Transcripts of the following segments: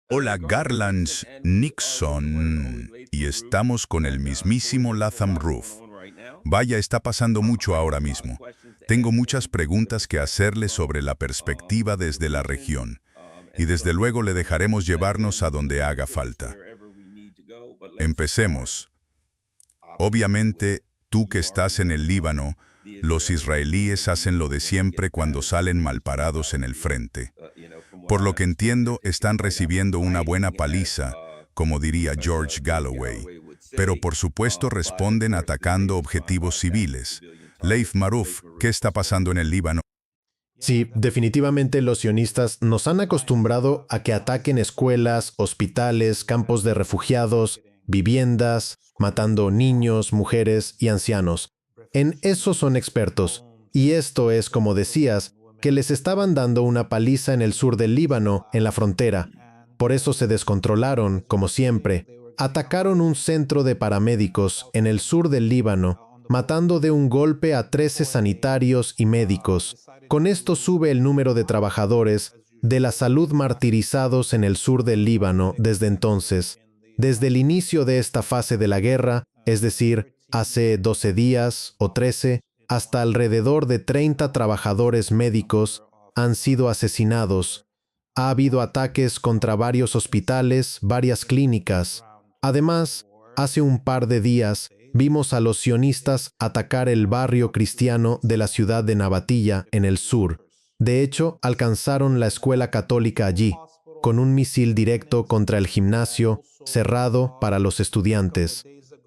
Hola Garland Nixon, y estamos con el mismísimo Latham Roof. Vaya, está pasando mucho ahora mismo. Tengo muchas preguntas que hacerle sobre la perspectiva desde la región, y desde luego le dejaremos llevarnos a donde haga falta. Empecemos. Obviamente, tú que estás en el Líbano, los israelíes hacen lo de siempre cuando salen malparados en el frente. Por lo que entiendo, están recibiendo una buena paliza, como diría George Galloway, pero por supuesto responden atacando objetivos civiles. Leif Maruf, ¿qué está pasando en el Líbano? Sí, definitivamente los sionistas nos han acostumbrado a que ataquen escuelas, hospitales, campos de refugiados, viviendas, matando niños, mujeres y ancianos. En eso son expertos. Y esto es, como decías, que les estaban dando una paliza en el sur del Líbano, en la frontera. Por eso se descontrolaron, como siempre. Atacaron un centro de paramédicos en el sur del Líbano, matando de un golpe a 13 sanitarios y médicos. Con esto sube el número de trabajadores de la salud martirizados en el sur del Líbano desde entonces. Desde el inicio de esta fase de la guerra, es decir, hace 12 días o 13, hasta alrededor de 30 trabajadores médicos han sido asesinados. Ha habido ataques contra varios hospitales, varias clínicas. Además, hace un par de días vimos a los sionistas atacar el barrio cristiano de la ciudad de Nabatilla, en el sur. De hecho, alcanzaron la escuela católica allí, con un misil directo contra el gimnasio, cerrado para los estudiantes.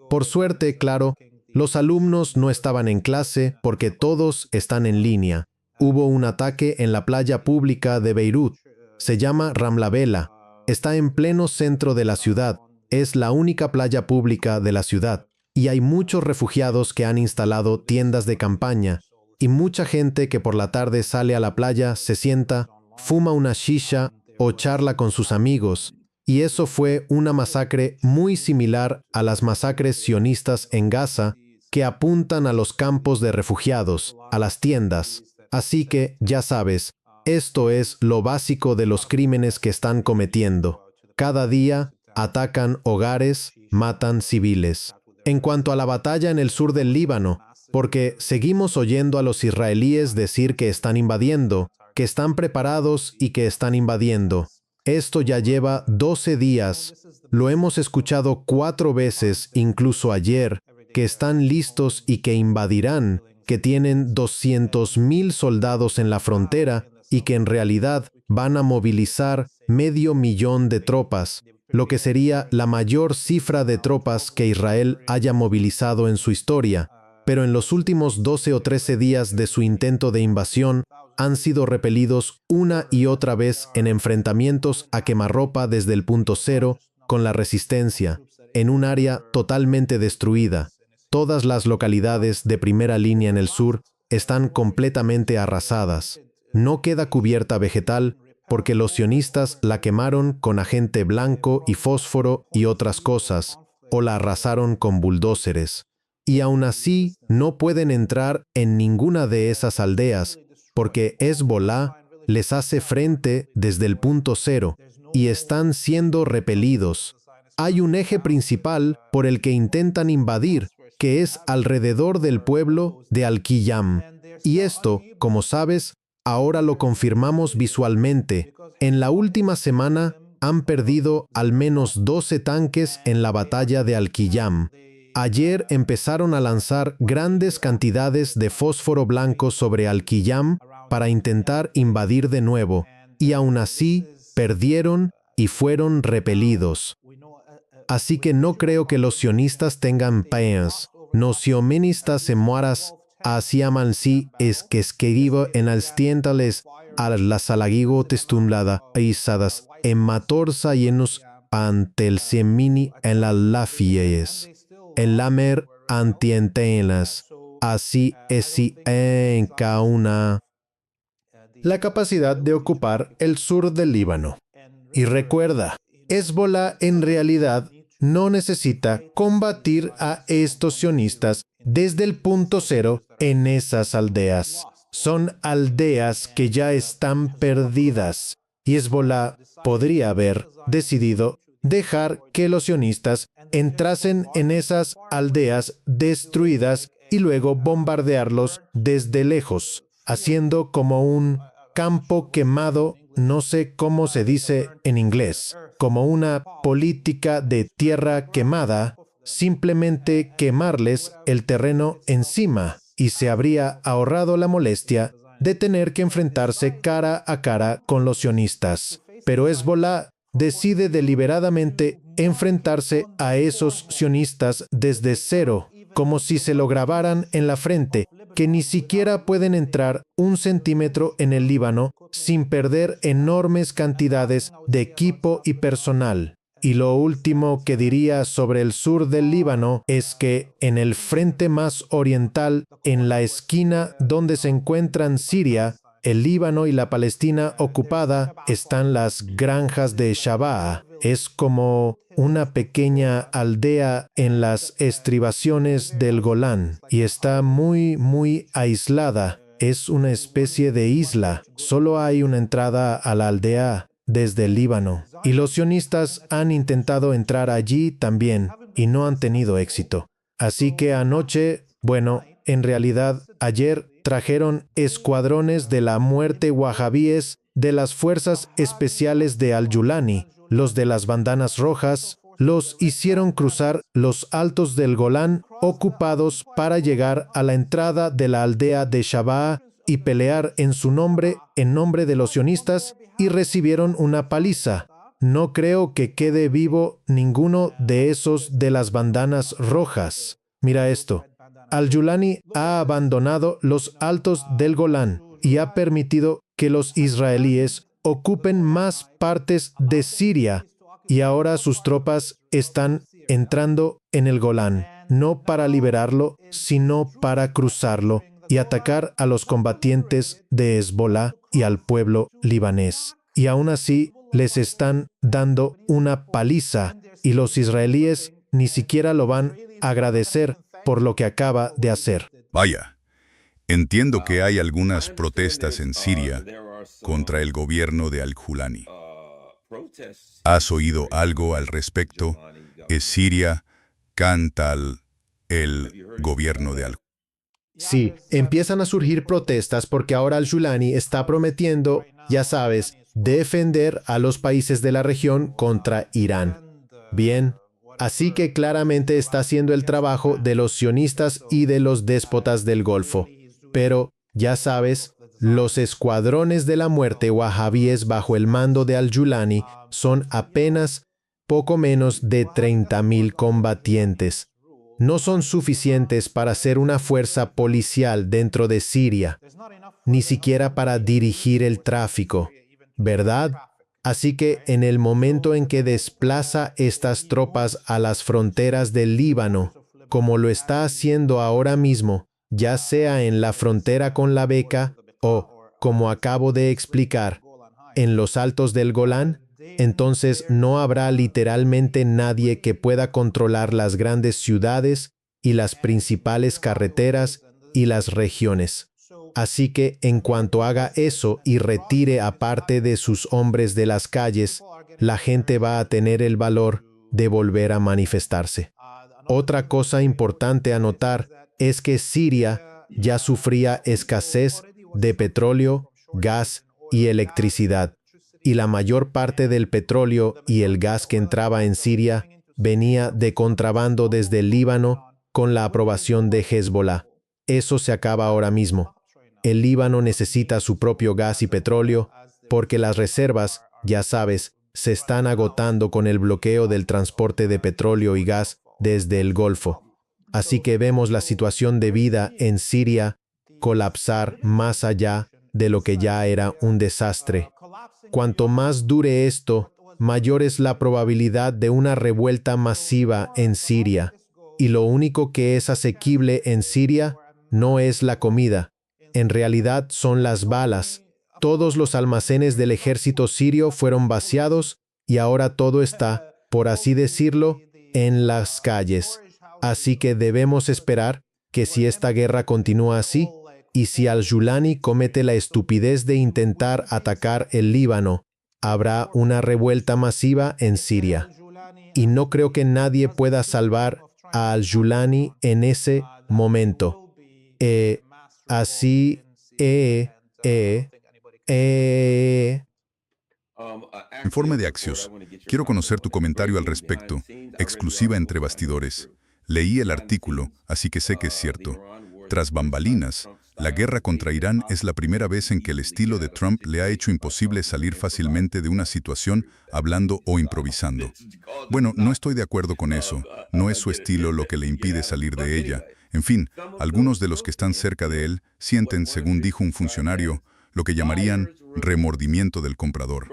Por suerte, claro, los alumnos no estaban en clase porque todos están en línea. Hubo un ataque en la playa pública de Beirut. Se llama Ramla Bella. Está en pleno centro de la ciudad. Es la única playa pública de la ciudad. Y hay muchos refugiados que han instalado tiendas de campaña. Y mucha gente que por la tarde sale a la playa, se sienta, fuma una shisha o charla con sus amigos. Y eso fue una masacre muy similar a las masacres sionistas en Gaza, que apuntan a los campos de refugiados, a las tiendas. Así que, ya sabes, esto es lo básico de los crímenes que están cometiendo. Cada día atacan hogares, matan civiles. En cuanto a la batalla en el sur del Líbano, porque seguimos oyendo a los israelíes decir que están invadiendo, que están preparados y que están invadiendo. Esto ya lleva 12 días. Lo hemos escuchado 4 veces, incluso ayer, que están listos y que invadirán, que tienen 200,000 soldados en la frontera y que en realidad van a movilizar 500,000 de tropas, lo que sería la mayor cifra de tropas que Israel haya movilizado en su historia. Pero en los últimos 12 o 13 días de su intento de invasión, han sido repelidos una y otra vez en enfrentamientos a quemarropa desde el punto cero con la resistencia, en un área totalmente destruida. Todas las localidades de primera línea en el sur están completamente arrasadas. No queda cubierta vegetal porque los sionistas la quemaron con agente blanco y fósforo y otras cosas, o la arrasaron con bulldózeres. Y aún así no pueden entrar en ninguna de esas aldeas, porque Hezbolá les hace frente desde el punto cero y están siendo repelidos. Hay un eje principal por el que intentan invadir, que es alrededor del pueblo de Al-Qiyam. Y esto, como sabes, ahora lo confirmamos visualmente. En la última semana han perdido al menos 12 tanques en la batalla de Al-Qiyam. Ayer empezaron a lanzar grandes cantidades de fósforo blanco sobre Al-Qiyam para intentar invadir de nuevo, y aún así perdieron y fueron repelidos. Así que no creo que los sionistas tengan plans. Los sionistas se mueras hacían sí es que escribo en las tientales a la salagigo testumlada isadas en matorza llenos ante el semini en las lafies. En lamer antientenas, así es si en cauna. La capacidad de ocupar el sur del Líbano. Y recuerda, Hezbolá en realidad no necesita combatir a estos sionistas desde el punto cero en esas aldeas. Son aldeas que ya están perdidas. y Hezbolá podría haber decidido dejar que los sionistas entrasen en esas aldeas destruidas y luego bombardearlos desde lejos, haciendo como un campo quemado, no sé cómo se dice en inglés, como una política de tierra quemada, simplemente quemarles el terreno encima, y se habría ahorrado la molestia de tener que enfrentarse cara a cara con los sionistas. Pero Hezbolá decide deliberadamente enfrentarse a esos sionistas desde cero, como si se lo grabaran en la frente, que ni siquiera pueden entrar 1 centímetro en el Líbano sin perder enormes cantidades de equipo y personal. Y lo último que diría sobre el sur del Líbano es que en el frente más oriental, en la esquina donde se encuentran Siria, el Líbano y la Palestina ocupada, están las granjas de Shabaa. Es como una pequeña aldea en las estribaciones del Golán y está muy aislada. Es una especie de isla. Solo hay una entrada a la aldea desde el Líbano. Y los sionistas han intentado entrar allí también y no han tenido éxito. Así que anoche, en realidad ayer trajeron escuadrones de la muerte wahabíes de las fuerzas especiales de Al-Yulani, los de las bandanas rojas, los hicieron cruzar los altos del Golán ocupados para llegar a la entrada de la aldea de Shabaa y pelear en su nombre, en nombre de los sionistas, y recibieron una paliza. No creo que quede vivo ninguno de esos de las bandanas rojas. Mira esto. Al-Yulani ha abandonado los altos del Golán y ha permitido que los israelíes ocupen más partes de Siria, y ahora sus tropas están entrando en el Golán, no para liberarlo, sino para cruzarlo y atacar a los combatientes de Hezbolá y al pueblo libanés. Y aún así les están dando una paliza, y los israelíes ni siquiera lo van a agradecer por lo que acaba de hacer. Vaya, entiendo que hay algunas protestas en Siria contra el gobierno de Al-Julani. ¿Has oído algo al respecto? ¿Es Siria canta el gobierno de Al-Julani? Sí, empiezan a surgir protestas porque ahora Al-Yulani está prometiendo, ya sabes, defender a los países de la región contra Irán. Bien, así que claramente está haciendo el trabajo de los sionistas y de los déspotas del Golfo. Pero, ya sabes, los escuadrones de la muerte wahabíes bajo el mando de Al-Yulani son apenas poco menos de 30.000 combatientes. No son suficientes para ser una fuerza policial dentro de Siria, ni siquiera para dirigir el tráfico, ¿verdad? Así que en el momento en que desplaza estas tropas a las fronteras del Líbano, como lo está haciendo ahora mismo, ya sea en la frontera con la Beca o, como acabo de explicar, en los altos del Golán, entonces no habrá literalmente nadie que pueda controlar las grandes ciudades y las principales carreteras y las regiones. Así que en cuanto haga eso y retire a parte de sus hombres de las calles, la gente va a tener el valor de volver a manifestarse. Otra cosa importante a notar es que Siria ya sufría escasez de petróleo, gas y electricidad, y la mayor parte del petróleo y el gas que entraba en Siria venía de contrabando desde el Líbano con la aprobación de Hezbolá. Eso se acaba ahora mismo. El Líbano necesita su propio gas y petróleo porque las reservas, ya sabes, se están agotando con el bloqueo del transporte de petróleo y gas desde el Golfo. Así que vemos la situación de vida en Siria colapsar más allá de lo que ya era un desastre. Cuanto más dure esto, mayor es la probabilidad de una revuelta masiva en Siria. Y lo único que es asequible en Siria no es la comida. En realidad son las balas. Todos los almacenes del ejército sirio fueron vaciados y ahora todo está, por así decirlo, en las calles. Así que debemos esperar que si esta guerra continúa así, y si Al-Yulani comete la estupidez de intentar atacar el Líbano, habrá una revuelta masiva en Siria. Y no creo que nadie pueda salvar a al-Julani en ese momento. Así, eh, eh, Informe de Axios. Quiero conocer tu comentario al respecto. Exclusiva entre bastidores. Leí el artículo, así que sé que es cierto. Tras bambalinas, la guerra contra Irán es la primera vez en que el estilo de Trump le ha hecho imposible salir fácilmente de una situación hablando o improvisando. Bueno, no estoy de acuerdo con eso. No es su estilo lo que le impide salir de ella. En fin, algunos de los que están cerca de él sienten, según dijo un funcionario, lo que llamarían remordimiento del comprador.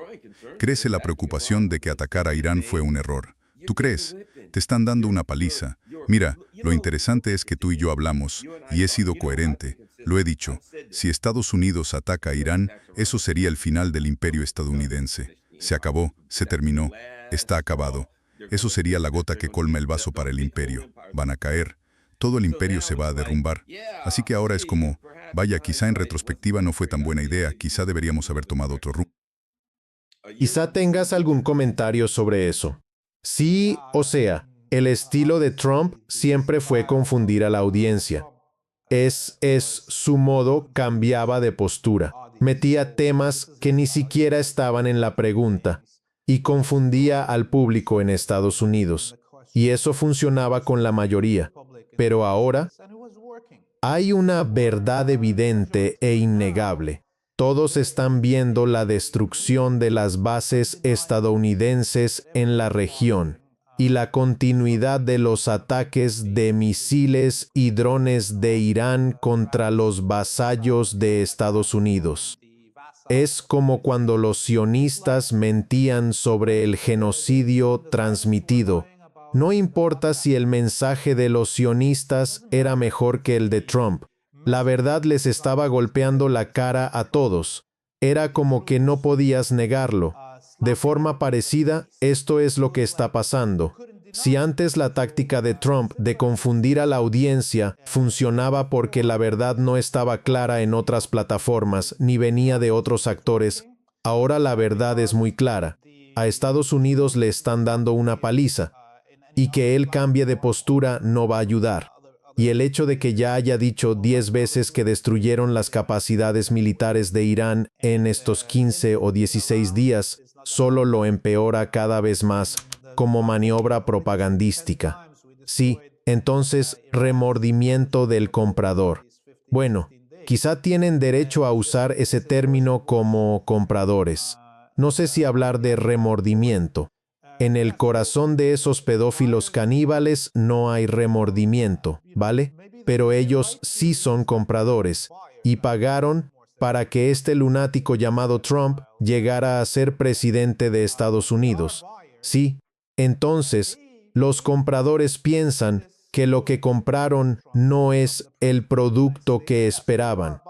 Crece la preocupación de que atacar a Irán fue un error. ¿Tú crees? Te están dando una paliza. Mira, lo interesante es que tú y yo hablamos, y he sido coherente. Lo he dicho, si Estados Unidos ataca a Irán, eso sería el final del imperio estadounidense. Se acabó, se terminó, está acabado. Eso sería la gota que colma el vaso para el imperio. Van a caer. Todo el imperio se va a derrumbar. Así que ahora es como, vaya, quizá en retrospectiva no fue tan buena idea, quizá deberíamos haber tomado otro rumbo. quizá tengas algún comentario sobre eso. Sí, o sea, el estilo de Trump siempre fue confundir a la audiencia. Es su modo, cambiaba de postura. Metía temas que ni siquiera estaban en la pregunta y confundía al público en Estados Unidos. Y eso funcionaba con la mayoría. Pero ahora hay una verdad evidente e innegable. Todos están viendo la destrucción de las bases estadounidenses en la región y la continuidad de los ataques de misiles y drones de Irán contra los vasallos de Estados Unidos. Es como cuando los sionistas mentían sobre el genocidio transmitido. No importa si el mensaje de los sionistas era mejor que el de Trump. La verdad les estaba golpeando la cara a todos. Era como que no podías negarlo. De forma parecida, esto es lo que está pasando. Si antes la táctica de Trump de confundir a la audiencia funcionaba porque la verdad no estaba clara en otras plataformas ni venía de otros actores, ahora la verdad es muy clara. A Estados Unidos le están dando una paliza, y que él cambie de postura no va a ayudar. Y el hecho de que ya haya dicho 10 veces que destruyeron las capacidades militares de Irán en estos 15 o 16 días solo lo empeora cada vez más como maniobra propagandística. Sí, entonces, remordimiento del comprador. Bueno, quizá tienen derecho a usar ese término como compradores. No sé si hablar de remordimiento. En el corazón de esos pedófilos caníbales no hay remordimiento, ¿vale? Pero ellos sí son compradores y pagaron para que este lunático llamado Trump llegara a ser presidente de Estados Unidos. Sí, entonces, los compradores piensan que lo que compraron no es el producto que esperaban.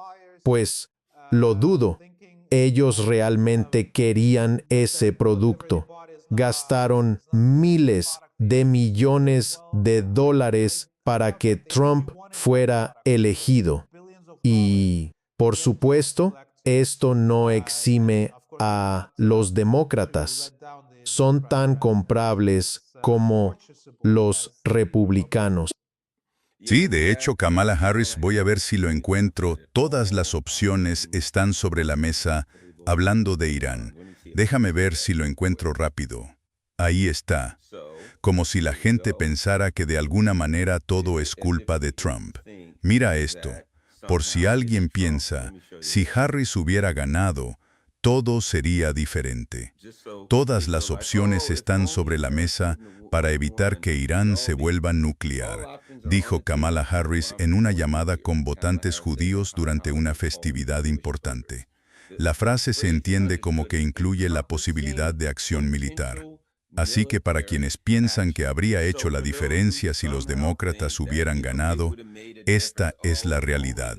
Pues, lo dudo. Ellos realmente querían ese producto. Gastaron miles de millones de dólares para que Trump fuera elegido. Y, por supuesto, esto no exime a los demócratas. Son tan comprables como los republicanos. Sí, de hecho, Kamala Harris, voy a ver si lo encuentro. Todas las opciones están sobre la mesa hablando de Irán. Déjame ver si lo encuentro rápido. Ahí está. Como si la gente pensara que de alguna manera todo es culpa de Trump. Mira esto. Por si alguien piensa, si Harris hubiera ganado, todo sería diferente. Todas las opciones están sobre la mesa para evitar que Irán se vuelva nuclear, dijo Kamala Harris en una llamada con votantes judíos durante una festividad importante. La frase se entiende como que incluye la posibilidad de acción militar. Así que para quienes piensan que habría hecho la diferencia si los demócratas hubieran ganado, esta es la realidad.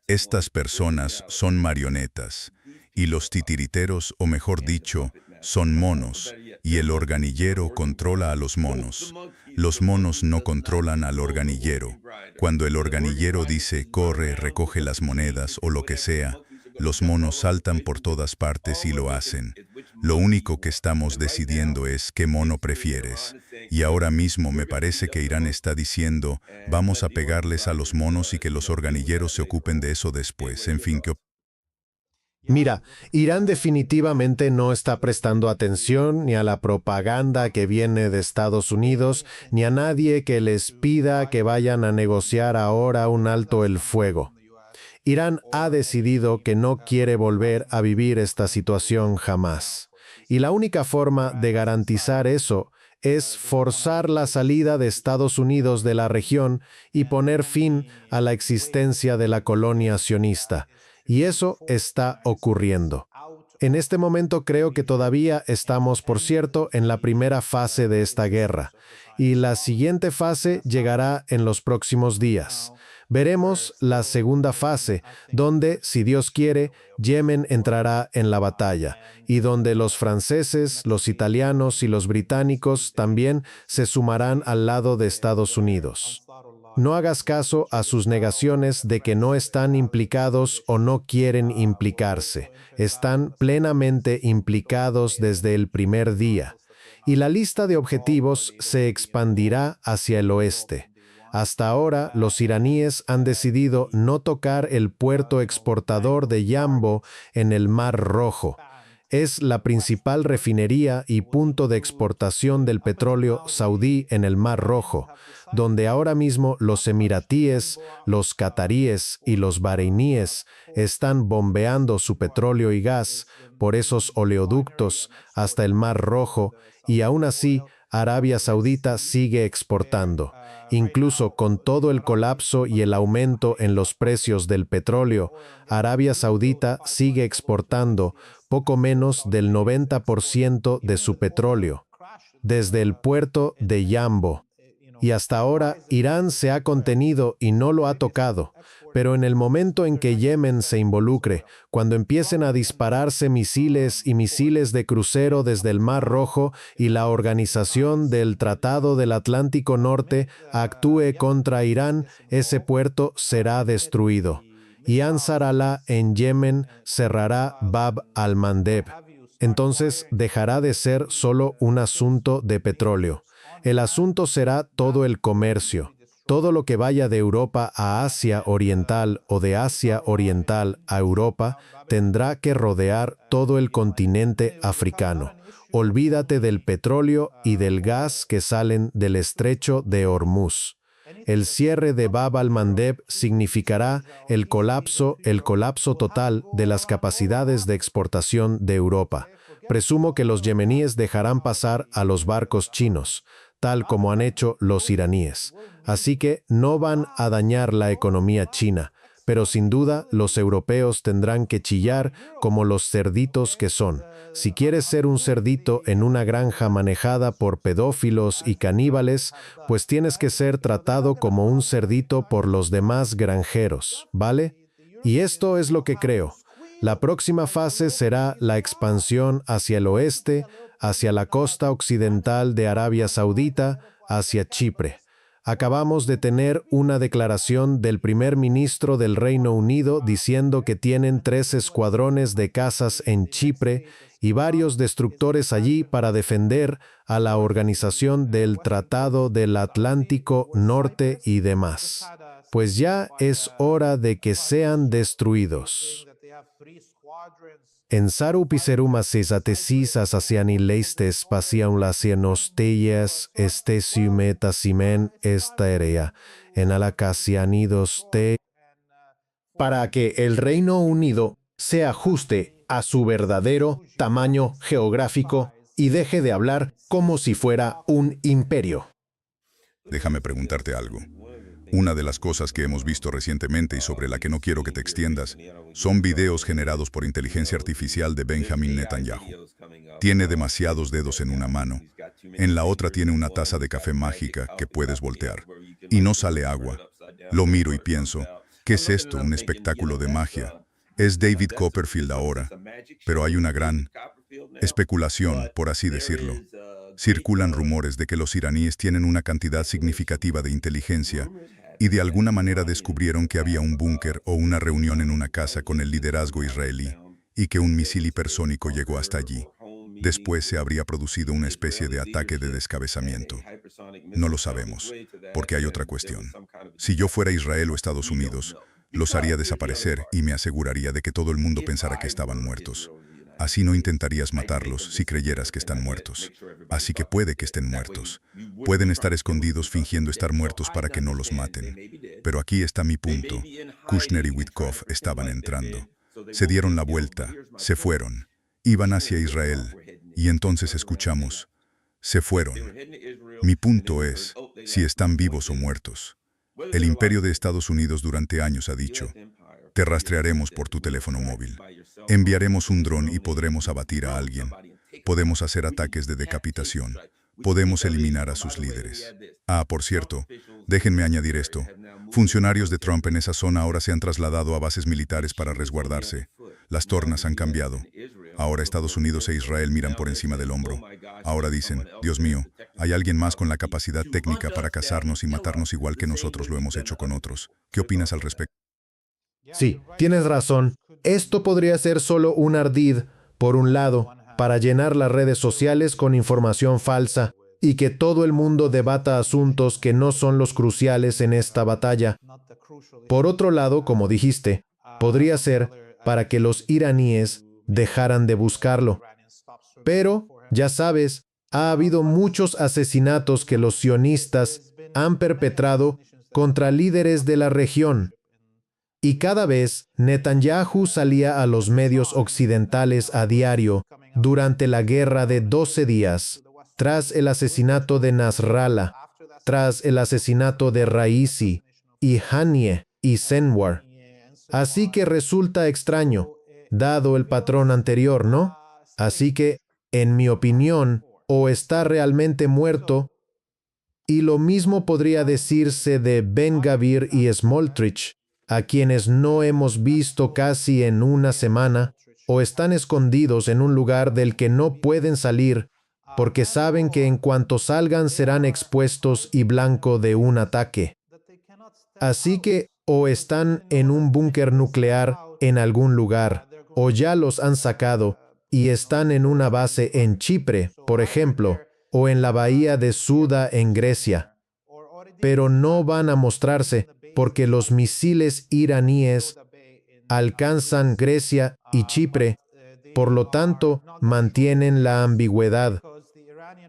Estas personas son marionetas, y los titiriteros, o mejor dicho, son monos, y el organillero controla a los monos. Los monos no controlan al organillero. Cuando el organillero dice, corre, recoge las monedas o lo que sea, los monos saltan por todas partes y lo hacen. Lo único que estamos decidiendo es qué mono prefieres. Y ahora mismo me parece que Irán está diciendo, vamos a pegarles a los monos y que los organilleros se ocupen de eso después. En fin, Mira, Irán definitivamente no está prestando atención ni a la propaganda que viene de Estados Unidos, ni a nadie que les pida que vayan a negociar ahora un alto el fuego. Irán ha decidido que no quiere volver a vivir esta situación jamás. Y la única forma de garantizar eso es forzar la salida de Estados Unidos de la región y poner fin a la existencia de la colonia sionista. Y eso está ocurriendo. En este momento creo que todavía estamos, por cierto, en la primera fase de esta guerra, y la siguiente fase llegará en los próximos días. Veremos la segunda fase, donde, si Dios quiere, Yemen entrará en la batalla, y donde los franceses, los italianos y los británicos también se sumarán al lado de Estados Unidos. No hagas caso a sus negaciones de que no están implicados o no quieren implicarse. Están plenamente implicados desde el primer día. Y la lista de objetivos se expandirá hacia el oeste. Hasta ahora, los iraníes han decidido no tocar el puerto exportador de Yambo en el Mar Rojo. Es la principal refinería y punto de exportación del petróleo saudí en el Mar Rojo, donde ahora mismo los emiratíes, los cataríes y los bareiníes están bombeando su petróleo y gas por esos oleoductos hasta el Mar Rojo, y aún así Arabia Saudita sigue exportando. Incluso con todo el colapso y el aumento en los precios del petróleo, Arabia Saudita sigue exportando poco menos del 90% de su petróleo, desde el puerto de Yambo. Y hasta ahora Irán se ha contenido y no lo ha tocado, pero en el momento en que Yemen se involucre, cuando empiecen a dispararse misiles y misiles de crucero desde el Mar Rojo y la Organización del Tratado del Atlántico Norte actúe contra Irán, ese puerto será destruido. Y Ansar Allah en Yemen cerrará Bab al-Mandeb. Entonces dejará de ser solo un asunto de petróleo. El asunto será todo el comercio. Todo lo que vaya de Europa a Asia Oriental o de Asia Oriental a Europa tendrá que rodear todo el continente africano. Olvídate del petróleo y del gas que salen del estrecho de Hormuz. El cierre de Bab al-Mandeb significará el colapso total de las capacidades de exportación de Europa. Presumo que los yemeníes dejarán pasar a los barcos chinos, tal como han hecho los iraníes. Así que no van a dañar la economía china, pero sin duda los europeos tendrán que chillar como los cerditos que son. Si quieres ser un cerdito en una granja manejada por pedófilos y caníbales, pues tienes que ser tratado como un cerdito por los demás granjeros, ¿vale? Y esto es lo que creo. La próxima fase será la expansión hacia el oeste, hacia la costa occidental de Arabia Saudita, hacia Chipre. Acabamos de tener una declaración del primer ministro del Reino Unido diciendo que tienen 3 escuadrones de cazas en Chipre y varios destructores allí para defender a la Organización del Tratado del Atlántico Norte y demás. Pues ya es hora de que sean destruidos. En saru piseruma sesatesis asasiani leistes pasiaun lasianos teies estesiumetasimen estaerea en alacasianidos te. Para que el Reino Unido se ajuste a su verdadero tamaño geográfico y deje de hablar como si fuera un imperio. Déjame preguntarte algo. Una de las cosas que hemos visto recientemente y sobre la que no quiero que te extiendas son videos generados por inteligencia artificial de Benjamin Netanyahu. Tiene demasiados dedos en una mano. En la otra tiene una taza de café mágica que puedes voltear. Y no sale agua. Lo miro y pienso, ¿qué es esto? ¿Un espectáculo de magia? Es David Copperfield ahora. Pero hay una gran especulación, por así decirlo. Circulan rumores de que los iraníes tienen una cantidad significativa de inteligencia y de alguna manera descubrieron que había un búnker o una reunión en una casa con el liderazgo israelí y que un misil hipersónico llegó hasta allí. Después se habría producido una especie de ataque de descabezamiento. No lo sabemos, porque hay otra cuestión. Si yo fuera Israel o Estados Unidos, los haría desaparecer y me aseguraría de que todo el mundo pensara que estaban muertos. Así no intentarías matarlos si creyeras que están muertos. Así que puede que estén muertos. Pueden estar escondidos fingiendo estar muertos para que no los maten. Pero aquí está mi punto. Kushner y Witkoff estaban entrando. Se dieron la vuelta, se fueron. Iban hacia Israel. Y entonces escuchamos, se fueron. Mi punto es, si están vivos o muertos. El imperio de Estados Unidos durante años ha dicho, te rastrearemos por tu teléfono móvil. Enviaremos un dron y podremos abatir a alguien. Podemos hacer ataques de decapitación. Podemos eliminar a sus líderes. Ah, por cierto, déjenme añadir esto. Funcionarios de Trump en esa zona ahora se han trasladado a bases militares para resguardarse. Las tornas han cambiado. Ahora Estados Unidos e Israel miran por encima del hombro. Ahora dicen, Dios mío, hay alguien más con la capacidad técnica para cazarnos y matarnos igual que nosotros lo hemos hecho con otros. ¿Qué opinas al respecto? Sí, tienes razón. Esto podría ser solo un ardid, por un lado, para llenar las redes sociales con información falsa y que todo el mundo debata asuntos que no son los cruciales en esta batalla. Por otro lado, como dijiste, podría ser para que los iraníes dejaran de buscarlo. Pero, ya sabes, ha habido muchos asesinatos que los sionistas han perpetrado contra líderes de la región. Y cada vez Netanyahu salía a los medios occidentales a diario durante la guerra de 12 días, tras el asesinato de Nasrallah, tras el asesinato de Raisi, y Haniyeh y Senwar. Así que resulta extraño, dado el patrón anterior, ¿no? Así que, en mi opinión, o está realmente muerto, y lo mismo podría decirse de Ben-Gvir y Smotrich, a quienes no hemos visto casi en una semana, o están escondidos en un lugar del que no pueden salir, porque saben que en cuanto salgan serán expuestos y blanco de un ataque. Así que o están en un búnker nuclear en algún lugar, o ya los han sacado y están en una base en Chipre, por ejemplo, o en la bahía de Suda en Grecia. Pero no van a mostrarse porque los misiles iraníes alcanzan Grecia y Chipre, por lo tanto, mantienen la ambigüedad.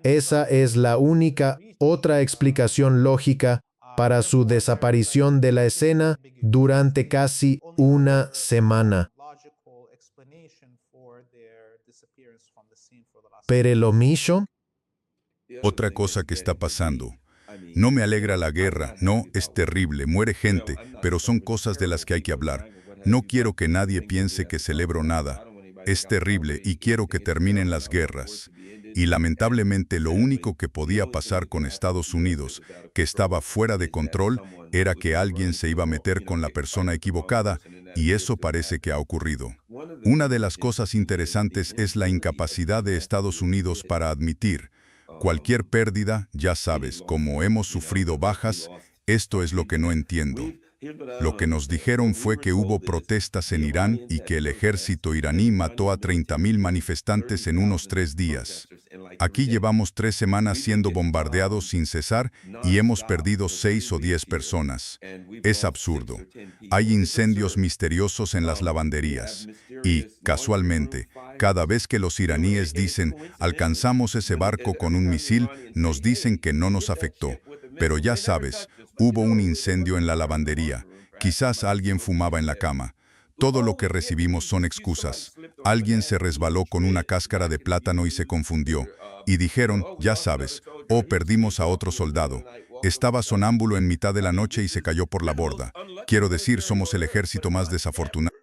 Esa es la única otra explicación lógica para su desaparición de la escena durante casi una semana. ¿Pero lo mismo? Otra cosa que está pasando. No me alegra la guerra, no, es terrible, muere gente, pero son cosas de las que hay que hablar. No quiero que nadie piense que celebro nada. Es terrible y quiero que terminen las guerras. Y lamentablemente lo único que podía pasar con Estados Unidos, que estaba fuera de control, era que alguien se iba a meter con la persona equivocada, y eso parece que ha ocurrido. Una de las cosas interesantes es la incapacidad de Estados Unidos para admitir cualquier pérdida, ya sabes, como hemos sufrido bajas, esto es lo que no entiendo. Lo que nos dijeron fue que hubo protestas en Irán y que el ejército iraní mató a 30.000 manifestantes en unos 3 días. Aquí llevamos 3 semanas siendo bombardeados sin cesar y hemos perdido 6 o 10 personas. Es absurdo. Hay incendios misteriosos en las lavanderías. Y, casualmente, cada vez que los iraníes dicen, alcanzamos ese barco con un misil, nos dicen que no nos afectó. Pero ya sabes, hubo un incendio en la lavandería. Quizás alguien fumaba en la cama. Todo lo que recibimos son excusas. Alguien se resbaló con una cáscara de plátano y se confundió. Y dijeron, ya sabes, oh, perdimos a otro soldado. Estaba sonámbulo en mitad de la noche y se cayó por la borda. Quiero decir, somos el ejército más desafortunado.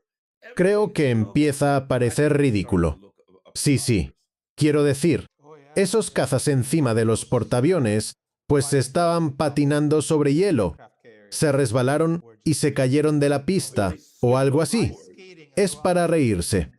Creo que empieza a parecer ridículo. Sí. Quiero decir, esos cazas encima de los portaaviones, pues estaban patinando sobre hielo. Se resbalaron y se cayeron de la pista, o algo así. Es para reírse.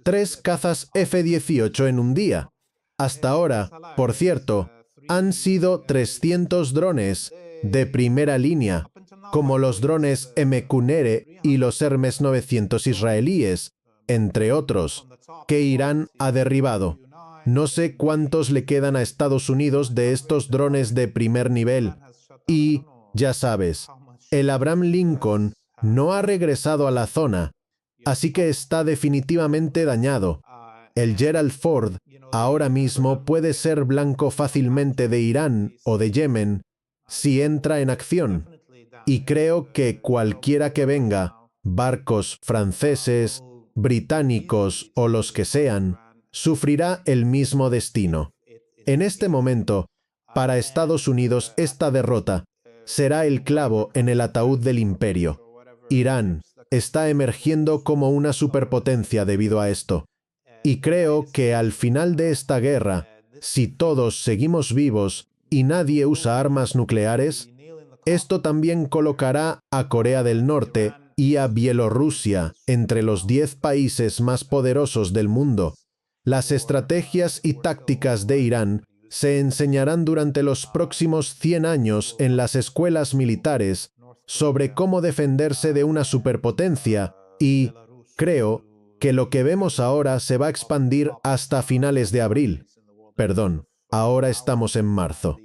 3 cazas F-18 en un día. Hasta ahora, por cierto, han sido 300 drones de primera línea, como los drones MQ-9 y los Hermes 900 israelíes, entre otros, que Irán ha derribado. No sé cuántos le quedan a Estados Unidos de estos drones de primer nivel. Y, ya sabes, el Abraham Lincoln no ha regresado a la zona, así que está definitivamente dañado. El Gerald Ford ahora mismo puede ser blanco fácilmente de Irán o de Yemen si entra en acción. Y creo que cualquiera que venga, barcos franceses, británicos o los que sean, sufrirá el mismo destino. En este momento, para Estados Unidos, esta derrota será el clavo en el ataúd del imperio. Irán está emergiendo como una superpotencia debido a esto. Y creo que al final de esta guerra, si todos seguimos vivos y nadie usa armas nucleares, esto también colocará a Corea del Norte y a Bielorrusia entre los 10 países más poderosos del mundo. Las estrategias y tácticas de Irán se enseñarán durante los próximos 100 años en las escuelas militares sobre cómo defenderse de una superpotencia y, creo, que lo que vemos ahora se va a expandir hasta finales de abril. Perdón, ahora estamos en marzo.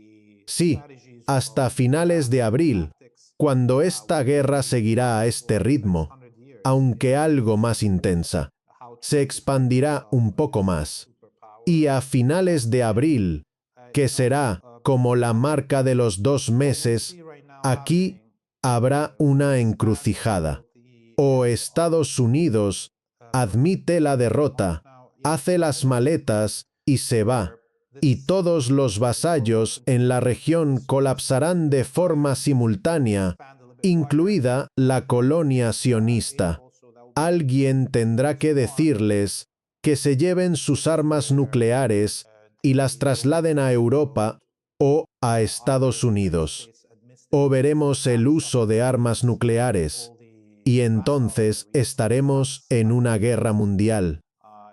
Sí, hasta finales de abril, cuando esta guerra seguirá a este ritmo, aunque algo más intensa. Se expandirá un poco más. Y a finales de abril, que será como la marca de los 2 meses, aquí habrá una encrucijada. O Estados Unidos admite la derrota, hace las maletas y se va, y todos los vasallos en la región colapsarán de forma simultánea, incluida la colonia sionista. Alguien tendrá que decirles que se lleven sus armas nucleares y las trasladen a Europa o a Estados Unidos. O veremos el uso de armas nucleares, y entonces estaremos en una guerra mundial.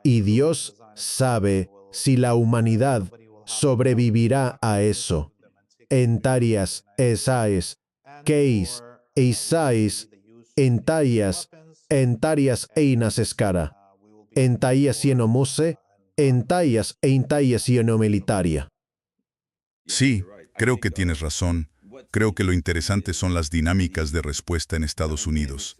Y Dios sabe si la humanidad sobrevivirá a eso. Entarias, esais, keis, eisais, entarias, entarias einas escara, entaias ienomuse, entaias ienomilitaria. Sí, creo que tienes razón. Creo que lo interesante son las dinámicas de respuesta en Estados Unidos.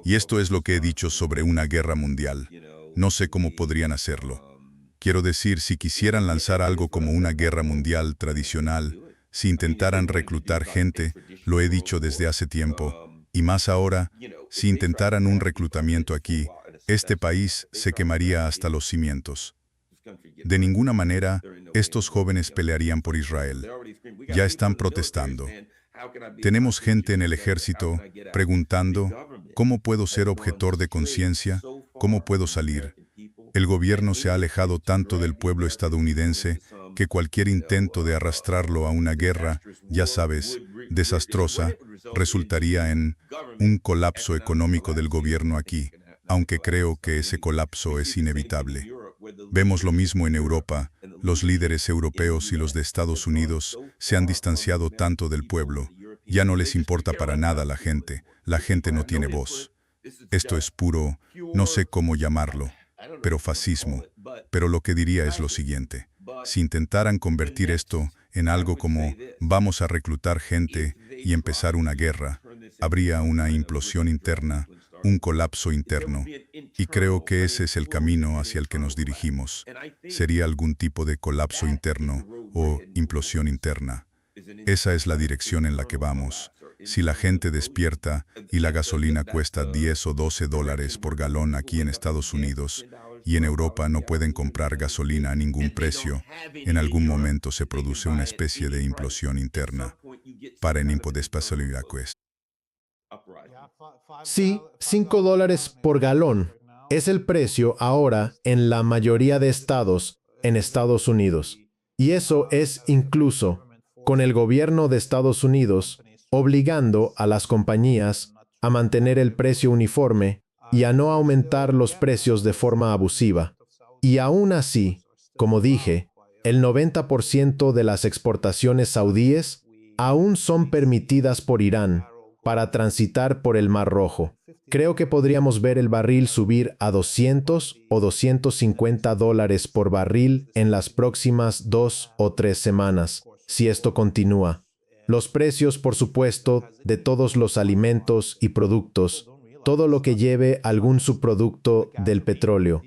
Y esto es lo que he dicho sobre una guerra mundial. No sé cómo podrían hacerlo. Quiero decir, si quisieran lanzar algo como una guerra mundial tradicional, si intentaran reclutar gente, lo he dicho desde hace tiempo, y más ahora, si intentaran un reclutamiento aquí, este país se quemaría hasta los cimientos. De ninguna manera, estos jóvenes pelearían por Israel. Ya están protestando. Tenemos gente en el ejército preguntando, ¿cómo puedo ser objetor de conciencia? ¿Cómo puedo salir? El gobierno se ha alejado tanto del pueblo estadounidense que cualquier intento de arrastrarlo a una guerra, ya sabes, desastrosa, resultaría en un colapso económico del gobierno aquí, aunque creo que ese colapso es inevitable. Vemos lo mismo en Europa. Los líderes europeos y los de Estados Unidos se han distanciado tanto del pueblo. Ya no les importa para nada la gente no tiene voz. Esto es puro, no sé cómo llamarlo, pero fascismo. Pero lo que diría es lo siguiente. Si intentaran convertir esto en algo como vamos a reclutar gente y empezar una guerra, habría una implosión interna, un colapso interno. Y creo que ese es el camino hacia el que nos dirigimos. Sería algún tipo de colapso interno o implosión interna. Esa es la dirección en la que vamos. Si la gente despierta y la gasolina cuesta 10 o 12 dólares por galón aquí en Estados Unidos y en Europa no pueden comprar gasolina a ningún precio, en algún momento se produce una especie de implosión interna. Para en impodespasolidad quest. Sí, $5 por galón es el precio ahora en la mayoría de estados en Estados Unidos. Y eso es incluso con el gobierno de Estados Unidos obligando a las compañías a mantener el precio uniforme y a no aumentar los precios de forma abusiva. Y aún así, como dije, el 90% de las exportaciones saudíes aún son permitidas por Irán para transitar por el Mar Rojo. Creo que podríamos ver el barril subir a 200 o $250 por barril en las próximas 2 o 3 semanas, si esto continúa. Los precios, por supuesto, de todos los alimentos y productos, todo lo que lleve algún subproducto del petróleo.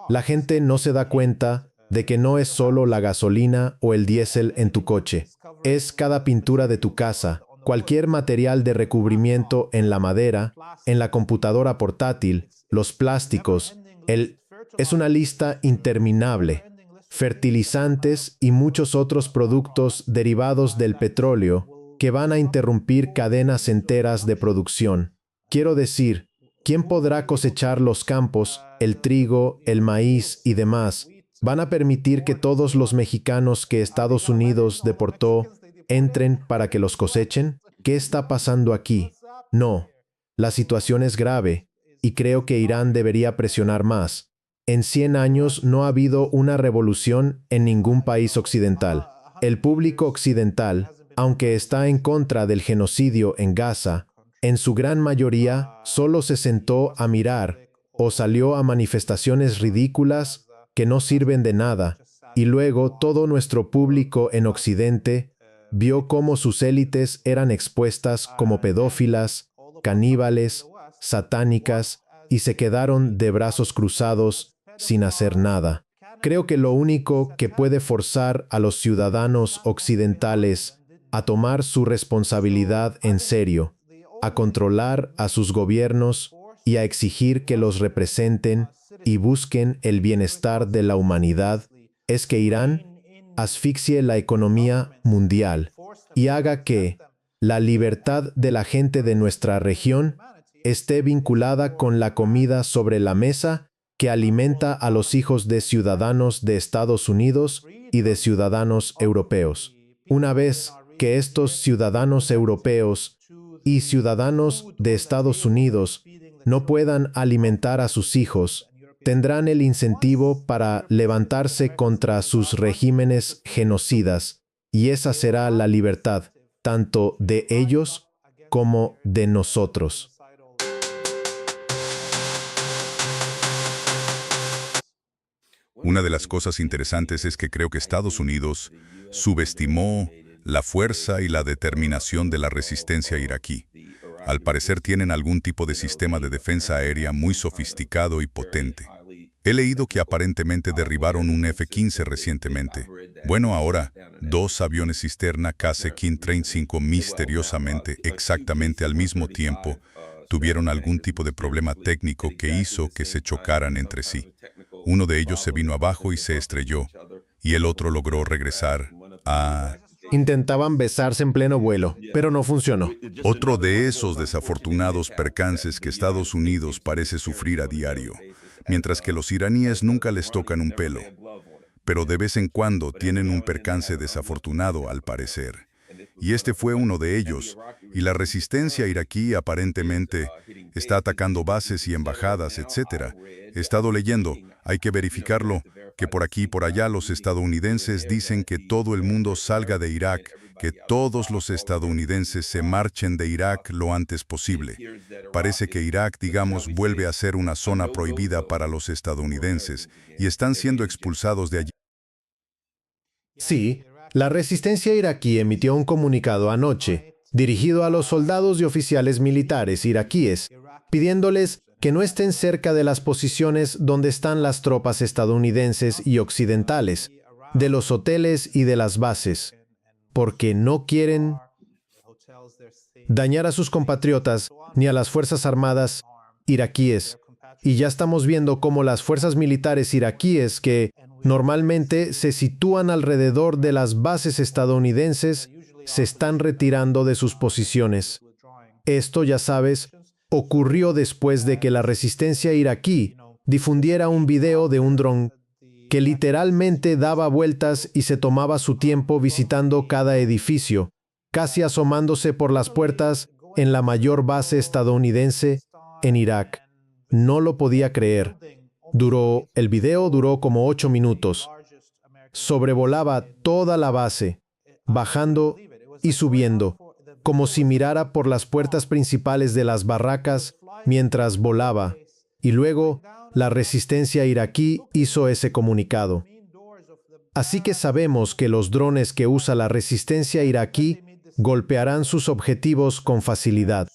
La gente no se da cuenta de que no es solo la gasolina o el diésel en tu coche. Es cada pintura de tu casa, cualquier material de recubrimiento en la madera, en la computadora portátil, los plásticos, es una lista interminable. Fertilizantes y muchos otros productos derivados del petróleo que van a interrumpir cadenas enteras de producción. Quiero decir, ¿quién podrá cosechar los campos, el trigo, el maíz y demás? ¿Van a permitir que todos los mexicanos que Estados Unidos deportó entren para que los cosechen? ¿Qué está pasando aquí? No, la situación es grave y creo que Irán debería presionar más. En 100 años no ha habido una revolución en ningún país occidental. El público occidental, aunque está en contra del genocidio en Gaza, en su gran mayoría solo se sentó a mirar o salió a manifestaciones ridículas que no sirven de nada, y luego todo nuestro público en Occidente vio cómo sus élites eran expuestas como pedófilas, caníbales, satánicas, y se quedaron de brazos cruzados sin hacer nada. Creo que lo único que puede forzar a los ciudadanos occidentales a tomar su responsabilidad en serio, a controlar a sus gobiernos y a exigir que los representen y busquen el bienestar de la humanidad, es que Irán asfixie la economía mundial y haga que la libertad de la gente de nuestra región esté vinculada con la comida sobre la mesa que alimenta a los hijos de ciudadanos de Estados Unidos y de ciudadanos europeos. Una vez que estos ciudadanos europeos y ciudadanos de Estados Unidos no puedan alimentar a sus hijos, tendrán el incentivo para levantarse contra sus regímenes genocidas, y esa será la libertad, tanto de ellos como de nosotros. Una de las cosas interesantes es que creo que Estados Unidos subestimó la fuerza y la determinación de la resistencia iraquí. Al parecer tienen algún tipo de sistema de defensa aérea muy sofisticado y potente. He leído que aparentemente derribaron un F-15 recientemente. Bueno, ahora, 2 aviones cisterna KC-35 misteriosamente, exactamente al mismo tiempo, tuvieron algún tipo de problema técnico que hizo que se chocaran entre sí. Uno de ellos se vino abajo y se estrelló, y el otro logró regresar a... Intentaban besarse en pleno vuelo, pero no funcionó. Otro de esos desafortunados percances que Estados Unidos parece sufrir a diario, mientras que los iraníes nunca les tocan un pelo. Pero de vez en cuando tienen un percance desafortunado al parecer. Y este fue uno de ellos, y la resistencia iraquí aparentemente está atacando bases y embajadas, etc. He estado leyendo, hay que verificarlo, que por aquí y por allá los estadounidenses dicen que todo el mundo salga de Irak, que todos los estadounidenses se marchen de Irak lo antes posible. Parece que Irak, digamos, vuelve a ser una zona prohibida para los estadounidenses, y están siendo expulsados de allí. Sí, la resistencia iraquí emitió un comunicado anoche, dirigido a los soldados y oficiales militares iraquíes, pidiéndoles que no estén cerca de las posiciones donde están las tropas estadounidenses y occidentales, de los hoteles y de las bases, porque no quieren dañar a sus compatriotas ni a las Fuerzas Armadas iraquíes. Y ya estamos viendo cómo las fuerzas militares iraquíes que normalmente se sitúan alrededor de las bases estadounidenses se están retirando de sus posiciones. Esto, ya sabes, ocurrió después de que la resistencia iraquí difundiera un video de un dron que literalmente daba vueltas y se tomaba su tiempo visitando cada edificio, casi asomándose por las puertas en la mayor base estadounidense en Irak. No lo podía creer. El video duró como 8 minutos. Sobrevolaba toda la base, bajando y subiendo, como si mirara por las puertas principales de las barracas mientras volaba, y luego la resistencia iraquí hizo ese comunicado. Así que sabemos que los drones que usa la resistencia iraquí golpearán sus objetivos con facilidad.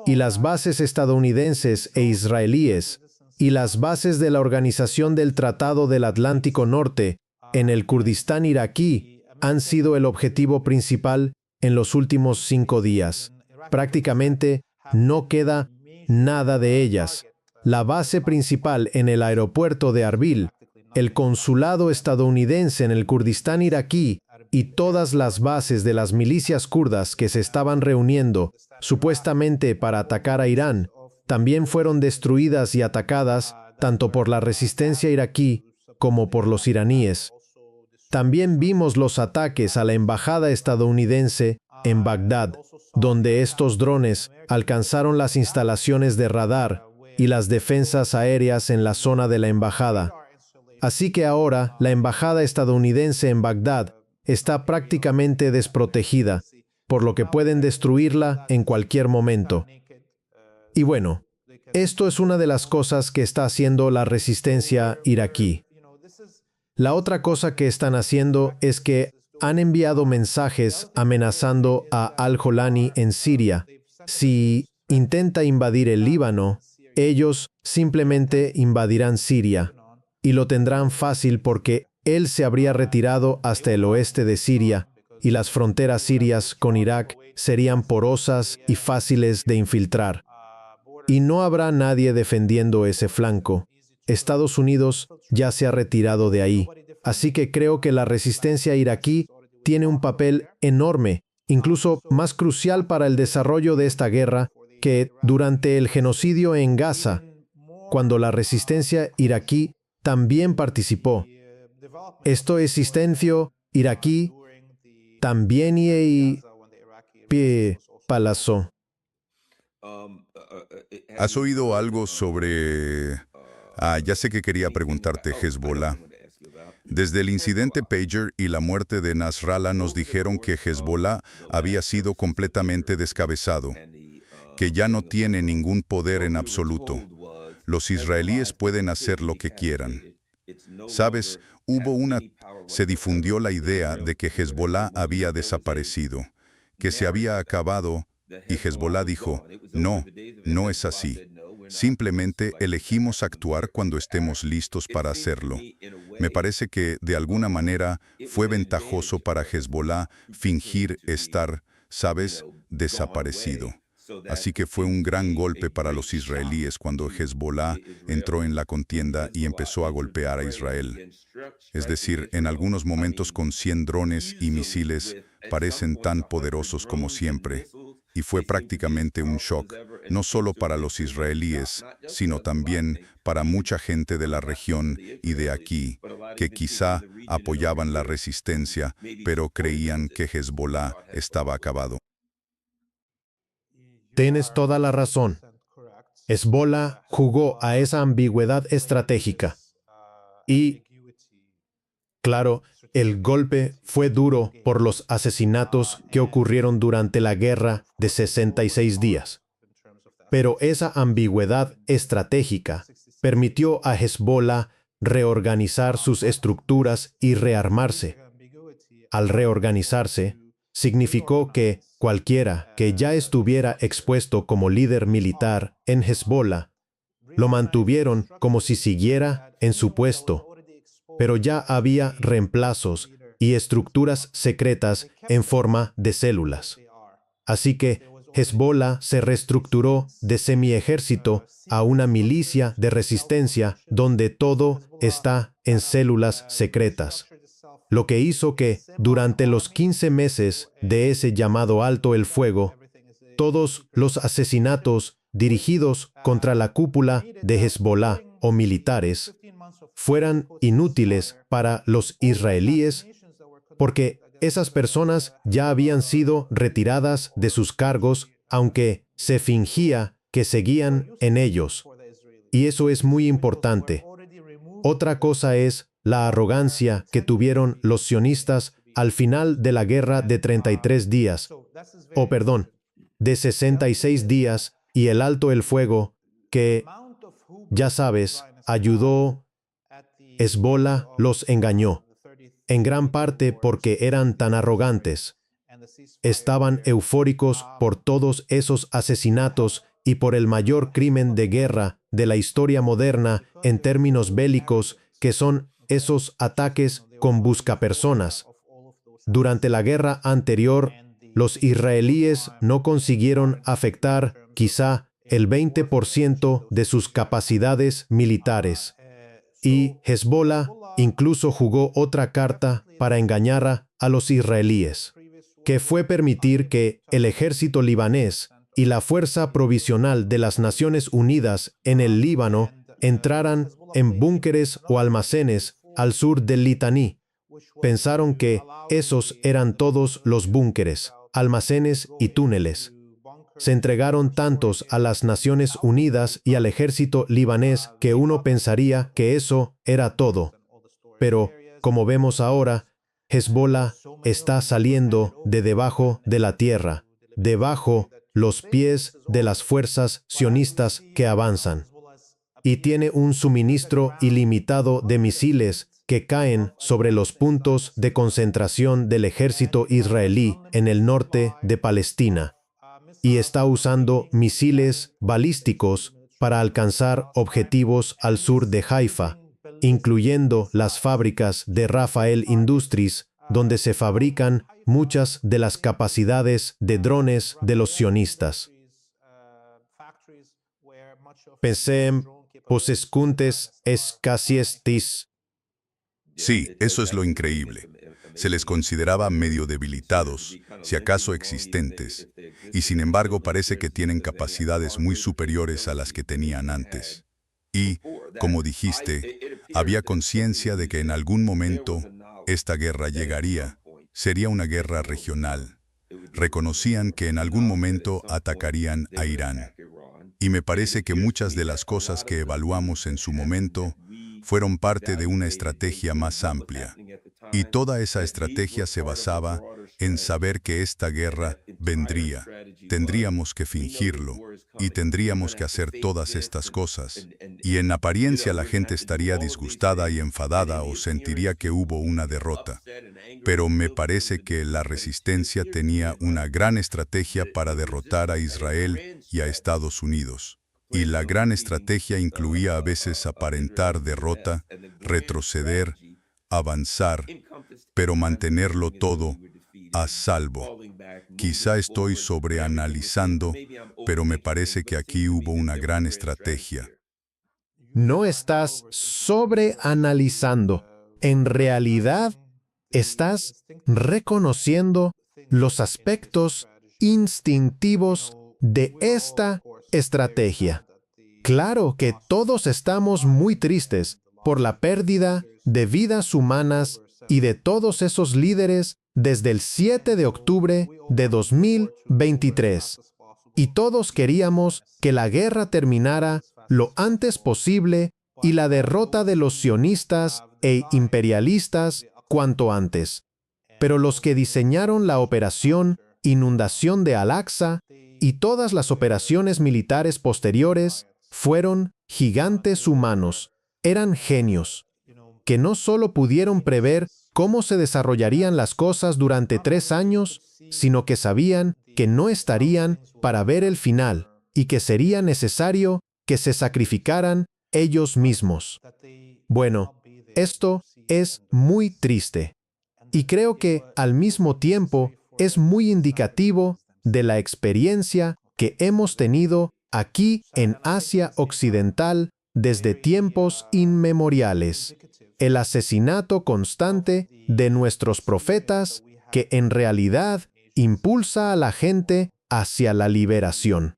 Y las bases estadounidenses e israelíes, y las bases de la Organización del Tratado del Atlántico Norte en el Kurdistán iraquí han sido el objetivo principal en los últimos 5 días. Prácticamente no queda nada de ellas. La base principal en el aeropuerto de Arbil, el consulado estadounidense en el Kurdistán iraquí y todas las bases de las milicias kurdas que se estaban reuniendo supuestamente para atacar a Irán, también fueron destruidas y atacadas tanto por la resistencia iraquí como por los iraníes. También vimos los ataques a la embajada estadounidense en Bagdad, donde estos drones alcanzaron las instalaciones de radar y las defensas aéreas en la zona de la embajada. Así que ahora la embajada estadounidense en Bagdad está prácticamente desprotegida, por lo que pueden destruirla en cualquier momento. Y bueno, esto es una de las cosas que está haciendo la resistencia iraquí. La otra cosa que están haciendo es que han enviado mensajes amenazando a al-Jolani en Siria. Si intenta invadir el Líbano, ellos simplemente invadirán Siria, y lo tendrán fácil porque él se habría retirado hasta el oeste de Siria, y las fronteras sirias con Irak serían porosas y fáciles de infiltrar. Y no habrá nadie defendiendo ese flanco. Estados Unidos ya se ha retirado de ahí. Así que creo que la resistencia iraquí tiene un papel enorme, incluso más crucial para el desarrollo de esta guerra que durante el genocidio en Gaza, cuando la resistencia iraquí también participó. Esto es resistencia iraquí también y palazzo. ¿Has oído algo sobre... ya sé que quería preguntarte, Hezbollah. Desde el incidente Pager y la muerte de Nasrallah nos dijeron que Hezbollah había sido completamente descabezado, que ya no tiene ningún poder en absoluto. Los israelíes pueden hacer lo que quieran. ¿Sabes? Se difundió la idea de que Hezbollah había desaparecido, que se había acabado, y Hezbollah dijo, no, no es así. Simplemente elegimos actuar cuando estemos listos para hacerlo. Me parece que, de alguna manera, fue ventajoso para Hezbollah fingir estar, ¿sabes?, desaparecido. Así que fue un gran golpe para los israelíes cuando Hezbollah entró en la contienda y empezó a golpear a Israel. Es decir, en algunos momentos con 100 drones y misiles parecen tan poderosos como siempre. Y fue prácticamente un shock, no solo para los israelíes, sino también para mucha gente de la región y de aquí, que quizá apoyaban la resistencia, pero creían que Hezbollah estaba acabado. Tienes toda la razón. Hezbollah jugó a esa ambigüedad estratégica. Y, claro, el golpe fue duro por los asesinatos que ocurrieron durante la guerra de 66 días. Pero esa ambigüedad estratégica permitió a Hezbollah reorganizar sus estructuras y rearmarse. Al reorganizarse, significó que cualquiera que ya estuviera expuesto como líder militar en Hezbollah, lo mantuvieron como si siguiera en su puesto, pero ya había reemplazos y estructuras secretas en forma de células. Así que Hezbollah se reestructuró de semi-ejército a una milicia de resistencia donde todo está en células secretas. Lo que hizo que, durante los 15 meses de ese llamado alto el fuego, todos los asesinatos dirigidos contra la cúpula de Hezbollah o militares fueran inútiles para los israelíes porque esas personas ya habían sido retiradas de sus cargos, aunque se fingía que seguían en ellos. Y eso es muy importante. Otra cosa es la arrogancia que tuvieron los sionistas al final de la guerra de 33 días, de 66 días y el alto el fuego, que, ya sabes, ayudó, Hezbolá los engañó, en gran parte porque eran tan arrogantes. Estaban eufóricos por todos esos asesinatos y por el mayor crimen de guerra de la historia moderna en términos bélicos, que son esos ataques con buscapersonas. Durante la guerra anterior, los israelíes no consiguieron afectar quizá el 20% de sus capacidades militares. Y Hezbolá incluso jugó otra carta para engañar a los israelíes, que fue permitir que el ejército libanés y la Fuerza Provisional de las Naciones Unidas en el Líbano entraran en búnkeres o almacenes al sur del Litaní. Pensaron que esos eran todos los búnkeres, almacenes y túneles. Se entregaron tantos a las Naciones Unidas y al ejército libanés que uno pensaría que eso era todo. Pero, como vemos ahora, Hezbolá está saliendo de debajo de la tierra, debajo los pies de las fuerzas sionistas que avanzan. Y tiene un suministro ilimitado de misiles que caen sobre los puntos de concentración del ejército israelí en el norte de Palestina. Y está usando misiles balísticos para alcanzar objetivos al sur de Haifa, incluyendo las fábricas de Rafael Industries, donde se fabrican muchas de las capacidades de drones de los sionistas. Pensem, os escuntes escasiestis. Sí, eso es lo increíble. Se les consideraba medio debilitados, si acaso existentes, y sin embargo parece que tienen capacidades muy superiores a las que tenían antes. Y, como dijiste, había conciencia de que en algún momento esta guerra llegaría, sería una guerra regional. Reconocían que en algún momento atacarían a Irán. Y me parece que muchas de las cosas que evaluamos en su momento fueron parte de una estrategia más amplia. Y toda esa estrategia se basaba en saber que esta guerra vendría. Tendríamos que fingirlo y tendríamos que hacer todas estas cosas. Y en apariencia la gente estaría disgustada y enfadada o sentiría que hubo una derrota. Pero me parece que la resistencia tenía una gran estrategia para derrotar a Israel y a Estados Unidos. Y la gran estrategia incluía a veces aparentar derrota, retroceder, avanzar, pero mantenerlo todo a salvo. Quizá estoy sobreanalizando, pero me parece que aquí hubo una gran estrategia. No estás sobreanalizando. En realidad, estás reconociendo los aspectos instintivos de esta estrategia. Claro que todos estamos muy tristes por la pérdida de vidas humanas y de todos esos líderes desde el 7 de octubre de 2023. Y todos queríamos que la guerra terminara lo antes posible y la derrota de los sionistas e imperialistas cuanto antes. Pero los que diseñaron la operación Inundación de Al-Aqsa y todas las operaciones militares posteriores fueron gigantes humanos, eran genios, que no solo pudieron prever cómo se desarrollarían las cosas durante 3 años, sino que sabían que no estarían para ver el final y que sería necesario que se sacrificaran ellos mismos. Bueno, esto es muy triste. Y creo que, al mismo tiempo, es muy indicativo de la experiencia que hemos tenido aquí en Asia Occidental desde tiempos inmemoriales. El asesinato constante de nuestros profetas que en realidad impulsa a la gente hacia la liberación.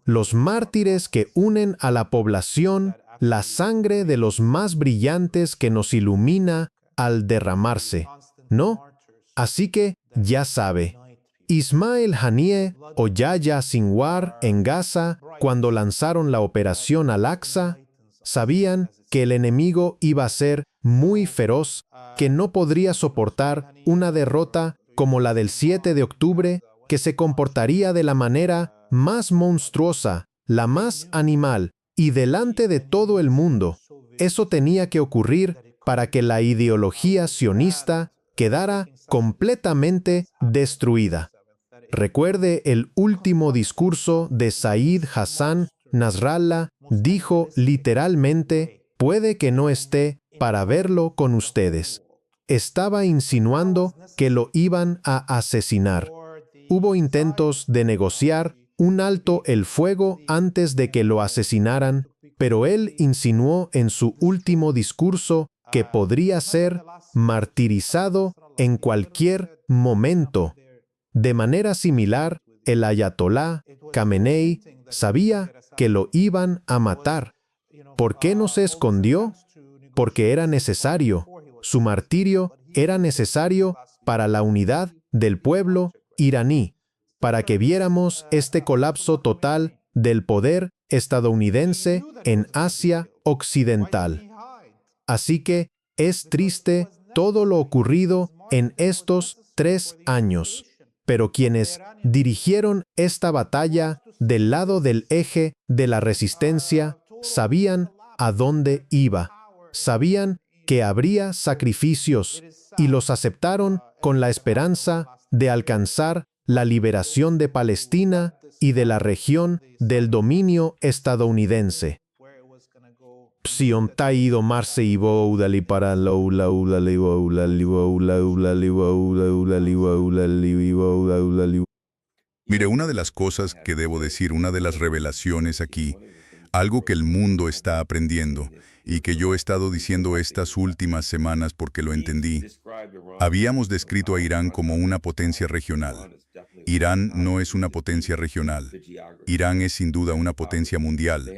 Los mártires que unen a la población, la sangre de los más brillantes que nos ilumina al derramarse, ¿no? Así que, ya sabe, Ismail Haniyeh o Yahya Sinwar en Gaza, cuando lanzaron la operación Al-Aqsa, sabían que el enemigo iba a ser muy feroz, que no podría soportar una derrota como la del 7 de octubre, que se comportaría de la manera más monstruosa, la más animal, y delante de todo el mundo. Eso tenía que ocurrir para que la ideología sionista quedara completamente destruida. Recuerde el último discurso de Said Hassan Nasrallah. Dijo literalmente, puede que no esté para verlo con ustedes. Estaba insinuando que lo iban a asesinar. Hubo intentos de negociar un alto el fuego antes de que lo asesinaran, pero él insinuó en su último discurso que podría ser martirizado en cualquier momento. De manera similar, el ayatolá Khamenei sabía que lo iban a matar. ¿Por qué no se escondió? Porque era necesario. Su martirio era necesario para la unidad del pueblo iraní, para que viéramos este colapso total del poder estadounidense en Asia Occidental. Así que es triste todo lo ocurrido en estos 3 años. Pero quienes dirigieron esta batalla del lado del eje de la resistencia sabían a dónde iba. Sabían que habría sacrificios y los aceptaron con la esperanza de alcanzar la liberación de Palestina y de la región del dominio estadounidense. Psion taido marse y boudali para la ula ula li ula li ula ula li ula ula li ula li ula li. Mire, una de las cosas que debo decir, una de las revelaciones aquí, algo que el mundo está aprendiendo y que yo he estado diciendo estas últimas semanas porque lo entendí. Habíamos descrito a Irán como una potencia regional. Irán no es una potencia regional. Irán es sin duda una potencia mundial.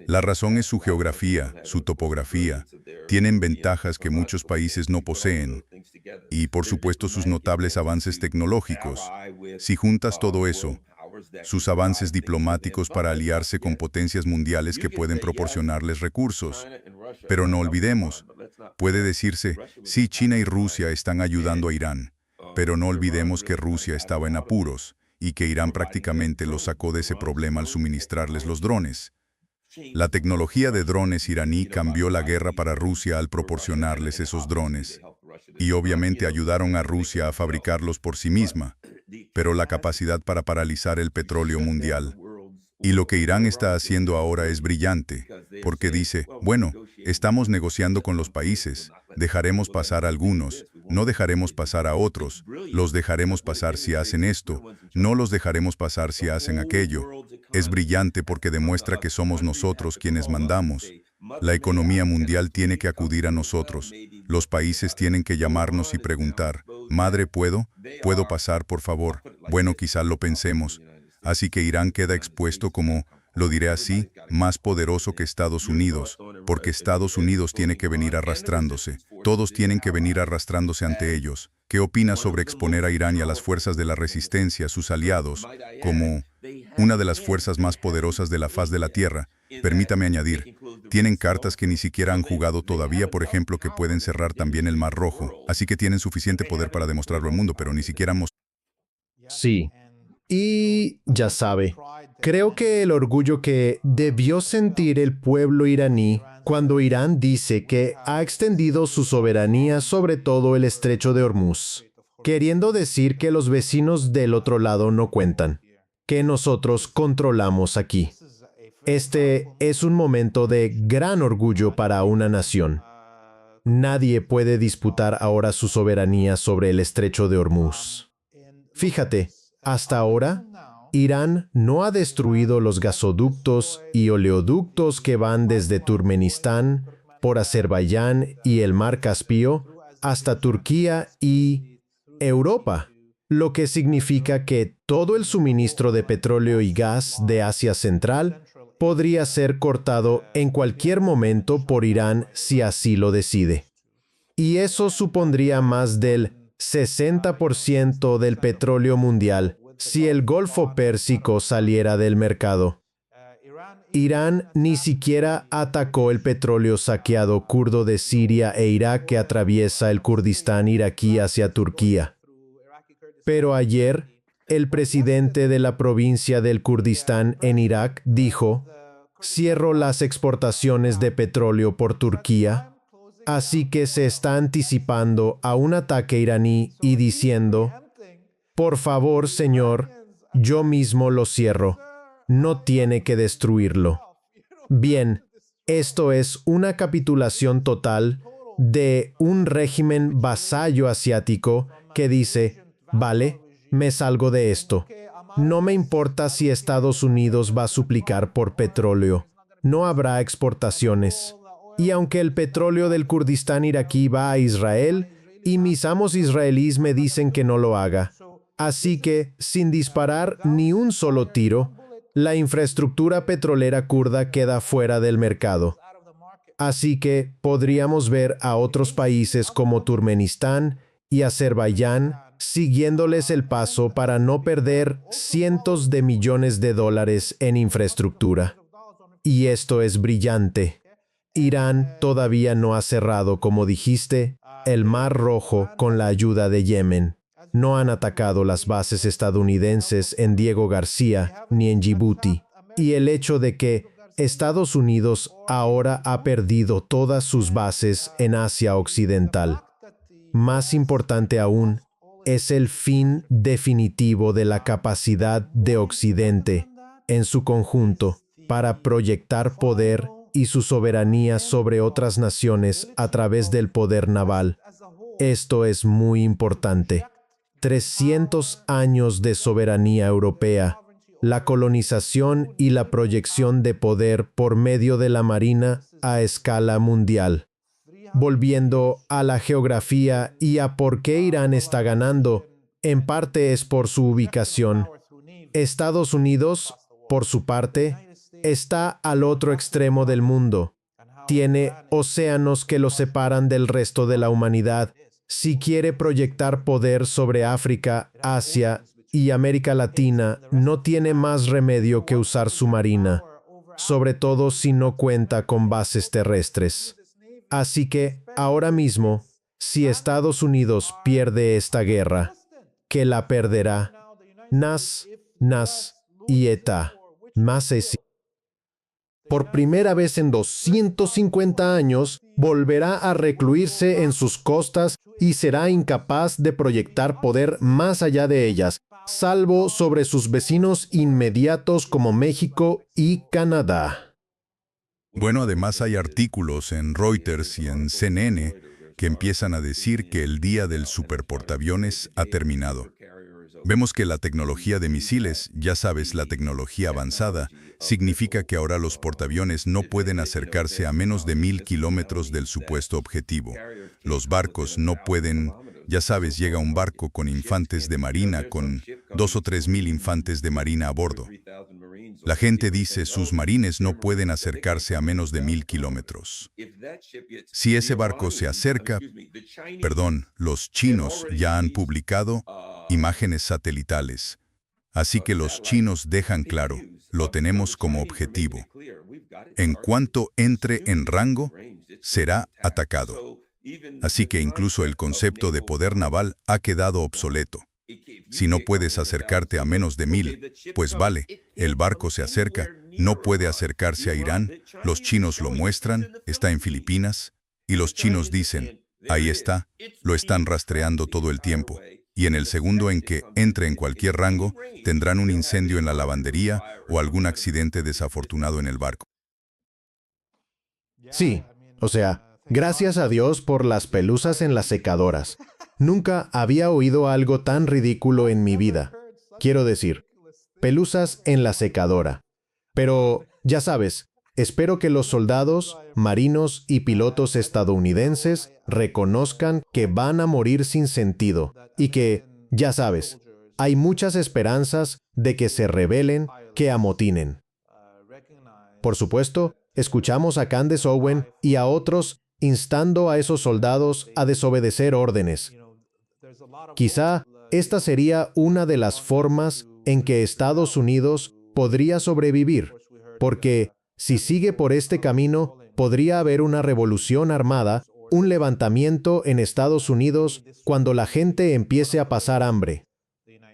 La razón es su geografía, su topografía. Tienen ventajas que muchos países no poseen. Y, por supuesto, sus notables avances tecnológicos. Si juntas todo eso, sus avances diplomáticos para aliarse con potencias mundiales que pueden proporcionarles recursos. Pero no olvidemos, puede decirse, sí, China y Rusia están ayudando a Irán, pero no olvidemos que Rusia estaba en apuros y que Irán prácticamente los sacó de ese problema al suministrarles los drones. La tecnología de drones iraní cambió la guerra para Rusia al proporcionarles esos drones. Y obviamente ayudaron a Rusia a fabricarlos por sí misma, pero la capacidad para paralizar el petróleo mundial. Y lo que Irán está haciendo ahora es brillante, porque dice, bueno, estamos negociando con los países, dejaremos pasar a algunos, no dejaremos pasar a otros, los dejaremos pasar si hacen esto, no los dejaremos pasar si hacen aquello. Es brillante porque demuestra que somos nosotros quienes mandamos. La economía mundial tiene que acudir a nosotros. Los países tienen que llamarnos y preguntar, «Madre, ¿puedo? ¿Puedo pasar, por favor?» Bueno, quizá lo pensemos. Así que Irán queda expuesto como, lo diré así, más poderoso que Estados Unidos, porque Estados Unidos tiene que venir arrastrándose. Todos tienen que venir arrastrándose ante ellos. ¿Qué opinas sobre exponer a Irán y a las fuerzas de la resistencia, sus aliados, como una de las fuerzas más poderosas de la faz de la Tierra? Permítame añadir, tienen cartas que ni siquiera han jugado todavía, por ejemplo, que pueden cerrar también el Mar Rojo. Así que tienen suficiente poder para demostrarlo al mundo, pero ni siquiera han mostrado. Sí. Y ya sabe, creo que el orgullo que debió sentir el pueblo iraní cuando Irán dice que ha extendido su soberanía sobre todo el estrecho de Hormuz, queriendo decir que los vecinos del otro lado no cuentan, que nosotros controlamos aquí. Este es un momento de gran orgullo para una nación. Nadie puede disputar ahora su soberanía sobre el estrecho de Hormuz. Fíjate, hasta ahora, Irán no ha destruido los gasoductos y oleoductos que van desde Turkmenistán, por Azerbaiyán y el Mar Caspio, hasta Turquía y Europa, lo que significa que todo el suministro de petróleo y gas de Asia Central podría ser cortado en cualquier momento por Irán si así lo decide. Y eso supondría más del 60% del petróleo mundial si el Golfo Pérsico saliera del mercado. Irán ni siquiera atacó el petróleo saqueado kurdo de Siria e Irak que atraviesa el Kurdistán iraquí hacia Turquía. Pero ayer, el presidente de la provincia del Kurdistán en Irak dijo, cierro las exportaciones de petróleo por Turquía. Así que se está anticipando a un ataque iraní y diciendo, por favor, señor, yo mismo lo cierro. No tiene que destruirlo. Bien, esto es una capitulación total de un régimen vasallo asiático que dice, vale, me salgo de esto. No me importa si Estados Unidos va a suplicar por petróleo. No habrá exportaciones. Y aunque el petróleo del Kurdistán iraquí va a Israel, y mis amos israelíes me dicen que no lo haga. Así que, sin disparar ni un solo tiro, la infraestructura petrolera kurda queda fuera del mercado. Así que podríamos ver a otros países como Turkmenistán y Azerbaiyán siguiéndoles el paso para no perder cientos de millones de dólares en infraestructura. Y esto es brillante. Irán todavía no ha cerrado, como dijiste, el Mar Rojo con la ayuda de Yemen. No han atacado las bases estadounidenses en Diego García ni en Djibouti. Y el hecho de que Estados Unidos ahora ha perdido todas sus bases en Asia Occidental. Más importante aún, es el fin definitivo de la capacidad de Occidente, en su conjunto, para proyectar poder y su soberanía sobre otras naciones a través del poder naval. Esto es muy importante. 300 años de soberanía europea, la colonización y la proyección de poder por medio de la marina a escala mundial. Volviendo a la geografía y a por qué Irán está ganando, en parte es por su ubicación. Estados Unidos, por su parte, está al otro extremo del mundo. Tiene océanos que lo separan del resto de la humanidad. Si quiere proyectar poder sobre África, Asia y América Latina, no tiene más remedio que usar su marina, sobre todo si no cuenta con bases terrestres. Así que, ahora mismo, si Estados Unidos pierde esta guerra, que la perderá, Nas y Eta, Masesi. Por primera vez en 250 años, volverá a recluirse en sus costas y será incapaz de proyectar poder más allá de ellas, salvo sobre sus vecinos inmediatos como México y Canadá. Bueno, además hay artículos en Reuters y en CNN que empiezan a decir que el día del superportaaviones ha terminado. Vemos que la tecnología de misiles, ya sabes, la tecnología avanzada, significa que ahora los portaaviones no pueden acercarse a menos de 1000 kilómetros del supuesto objetivo. Los barcos no pueden, ya sabes, llega un barco con infantes de marina, con 2 o 3 mil infantes de marina a bordo. La gente dice sus marines no pueden acercarse a menos de 1000 kilómetros. Si ese barco se acerca, los chinos ya han publicado imágenes satelitales. Así que los chinos dejan claro, lo tenemos como objetivo. En cuanto entre en rango, será atacado. Así que incluso el concepto de poder naval ha quedado obsoleto. Si no puedes acercarte a menos de 1000, pues vale, el barco se acerca, no puede acercarse a Irán, los chinos lo muestran, está en Filipinas, y los chinos dicen, ahí está, lo están rastreando todo el tiempo. Y en el segundo en que entre en cualquier rango, tendrán un incendio en la lavandería o algún accidente desafortunado en el barco. Sí, gracias a Dios por las pelusas en las secadoras. Nunca había oído algo tan ridículo en mi vida. Quiero decir, pelusas en la secadora. Pero, ya sabes, espero que los soldados, marinos y pilotos estadounidenses reconozcan que van a morir sin sentido y que, ya sabes, hay muchas esperanzas de que se rebelen, que amotinen. Por supuesto, escuchamos a Candace Owen y a otros instando a esos soldados a desobedecer órdenes. Quizá esta sería una de las formas en que Estados Unidos podría sobrevivir, porque si sigue por este camino, podría haber una revolución armada, un levantamiento en Estados Unidos cuando la gente empiece a pasar hambre.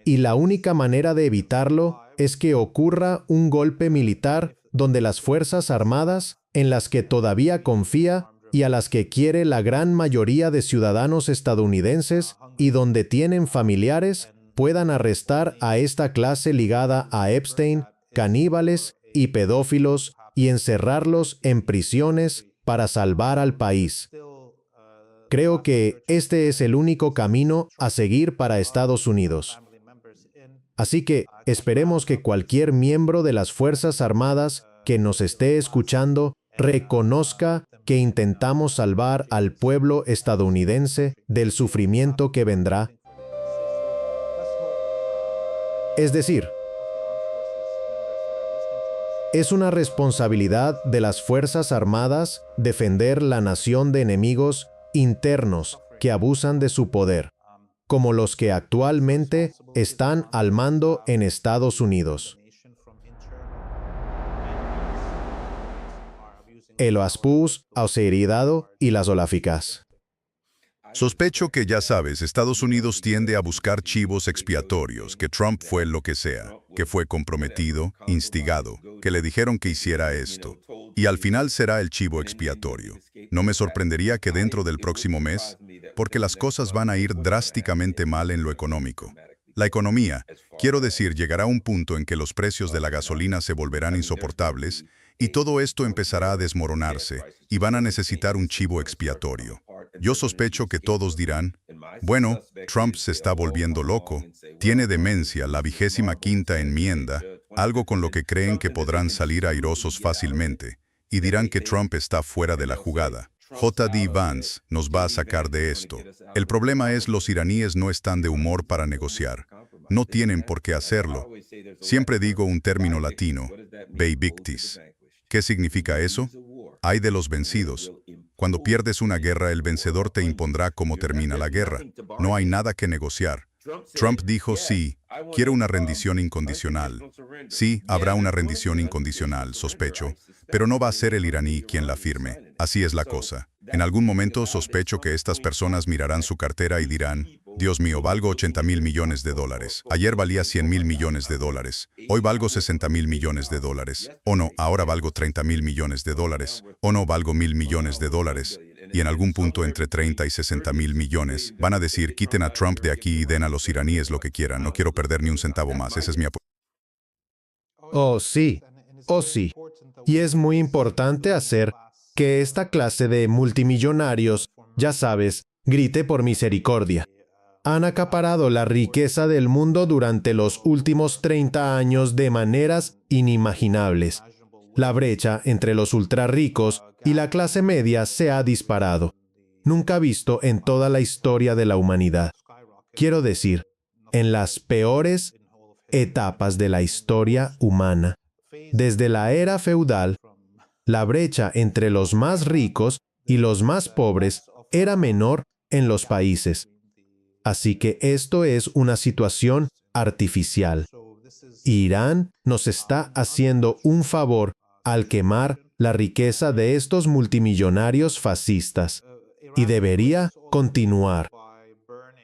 Y la única manera de evitarlo es que ocurra un golpe militar donde las Fuerzas Armadas, en las que todavía confía y a las que quiere la gran mayoría de ciudadanos estadounidenses y donde tienen familiares, puedan arrestar a esta clase ligada a Epstein, caníbales y pedófilos y encerrarlos en prisiones para salvar al país. Creo que este es el único camino a seguir para Estados Unidos. Así que esperemos que cualquier miembro de las Fuerzas Armadas que nos esté escuchando reconozca que intentamos salvar al pueblo estadounidense del sufrimiento que vendrá. Es decir, es una responsabilidad de las Fuerzas Armadas defender la nación de enemigos internos que abusan de su poder, como los que actualmente están al mando en Estados Unidos. El Oaspus, Auseridado y las Olaficas. Sospecho que, ya sabes, Estados Unidos tiende a buscar chivos expiatorios, que Trump fue lo que sea, que fue comprometido, instigado, que le dijeron que hiciera esto. Y al final será el chivo expiatorio. No me sorprendería que dentro del próximo mes, porque las cosas van a ir drásticamente mal en lo económico. La economía, quiero decir, llegará a un punto en que los precios de la gasolina se volverán insoportables y todo esto empezará a desmoronarse y van a necesitar un chivo expiatorio. Yo sospecho que todos dirán, bueno, Trump se está volviendo loco, tiene demencia, la 25ª enmienda, algo con lo que creen que podrán salir airosos fácilmente, y dirán que Trump está fuera de la jugada. J.D. Vance nos va a sacar de esto. El problema es los iraníes no están de humor para negociar. No tienen por qué hacerlo. Siempre digo un término latino, bei victis. ¿Qué significa eso? Ay de los vencidos. Cuando pierdes una guerra, el vencedor te impondrá cómo termina la guerra. No hay nada que negociar. Trump dijo sí, quiero una rendición incondicional. Sí, habrá una rendición incondicional, sospecho, pero no va a ser el iraní quien la firme. Así es la cosa. En algún momento sospecho que estas personas mirarán su cartera y dirán, Dios mío, valgo 80.000 millones de dólares. Ayer valía 100.000 millones de dólares. Hoy valgo 60.000 millones de dólares. O no, ahora valgo 30.000 millones de dólares. O no, valgo 1.000 millones de dólares. Y en algún punto entre 30 y 60.000 millones van a decir, quiten a Trump de aquí y den a los iraníes lo que quieran. No quiero perder ni un centavo más. Ese es mi apoyo. Oh, sí. Oh, sí. Y es muy importante hacer que esta clase de multimillonarios, ya sabes, grite por misericordia. Han acaparado la riqueza del mundo durante los últimos 30 años de maneras inimaginables. La brecha entre los ultrarricos y la clase media se ha disparado, nunca visto en toda la historia de la humanidad. Quiero decir, en las peores etapas de la historia humana. Desde la era feudal, la brecha entre los más ricos y los más pobres era menor en los países. Así que esto es una situación artificial. Irán nos está haciendo un favor al quemar la riqueza de estos multimillonarios fascistas. Y debería continuar.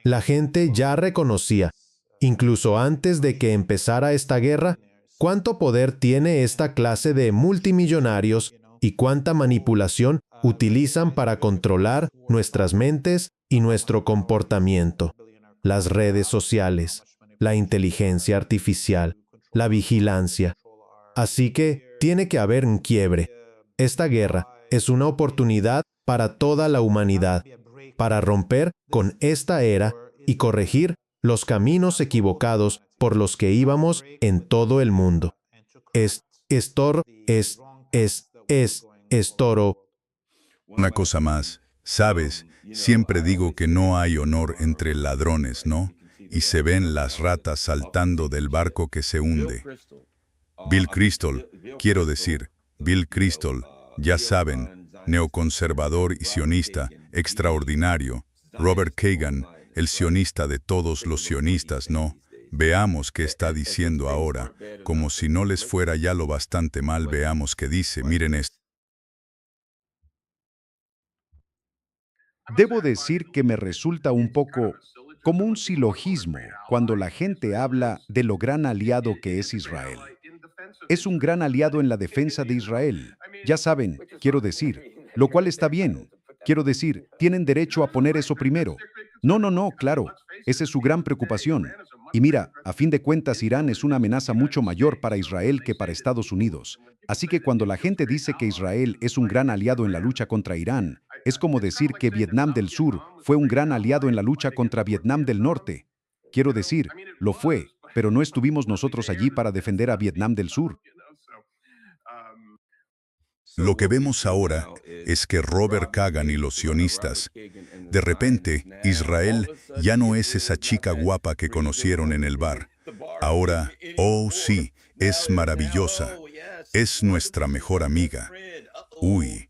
La gente ya reconocía, incluso antes de que empezara esta guerra, cuánto poder tiene esta clase de multimillonarios y cuánta manipulación utilizan para controlar nuestras mentes y nuestro comportamiento. Las redes sociales, la inteligencia artificial, la vigilancia. Así que tiene que haber un quiebre. Esta guerra es una oportunidad para toda la humanidad, para romper con esta era y corregir los caminos equivocados por los que íbamos en todo el mundo. Toro. Una cosa más, sabes, siempre digo que no hay honor entre ladrones, ¿no? Y se ven las ratas saltando del barco que se hunde. Bill Kristol, quiero decir, Bill Kristol, ya saben, neoconservador y sionista, extraordinario. Robert Kagan, el sionista de todos los sionistas, ¿no? Veamos qué está diciendo ahora, como si no les fuera ya lo bastante mal, veamos qué dice, miren esto. Debo decir que me resulta un poco como un silogismo cuando la gente habla de lo gran aliado que es Israel. Es un gran aliado en la defensa de Israel. Ya saben, quiero decir, lo cual está bien. Quiero decir, tienen derecho a poner eso primero. No, no, no, claro. Esa es su gran preocupación. Y mira, a fin de cuentas, Irán es una amenaza mucho mayor para Israel que para Estados Unidos. Así que cuando la gente dice que Israel es un gran aliado en la lucha contra Irán, es como decir que Vietnam del Sur fue un gran aliado en la lucha contra Vietnam del Norte. Quiero decir, lo fue, pero no estuvimos nosotros allí para defender a Vietnam del Sur. Lo que vemos ahora es que Robert Kagan y los sionistas, de repente, Israel ya no es esa chica guapa que conocieron en el bar. Ahora, oh sí, es maravillosa. Es nuestra mejor amiga. Uy,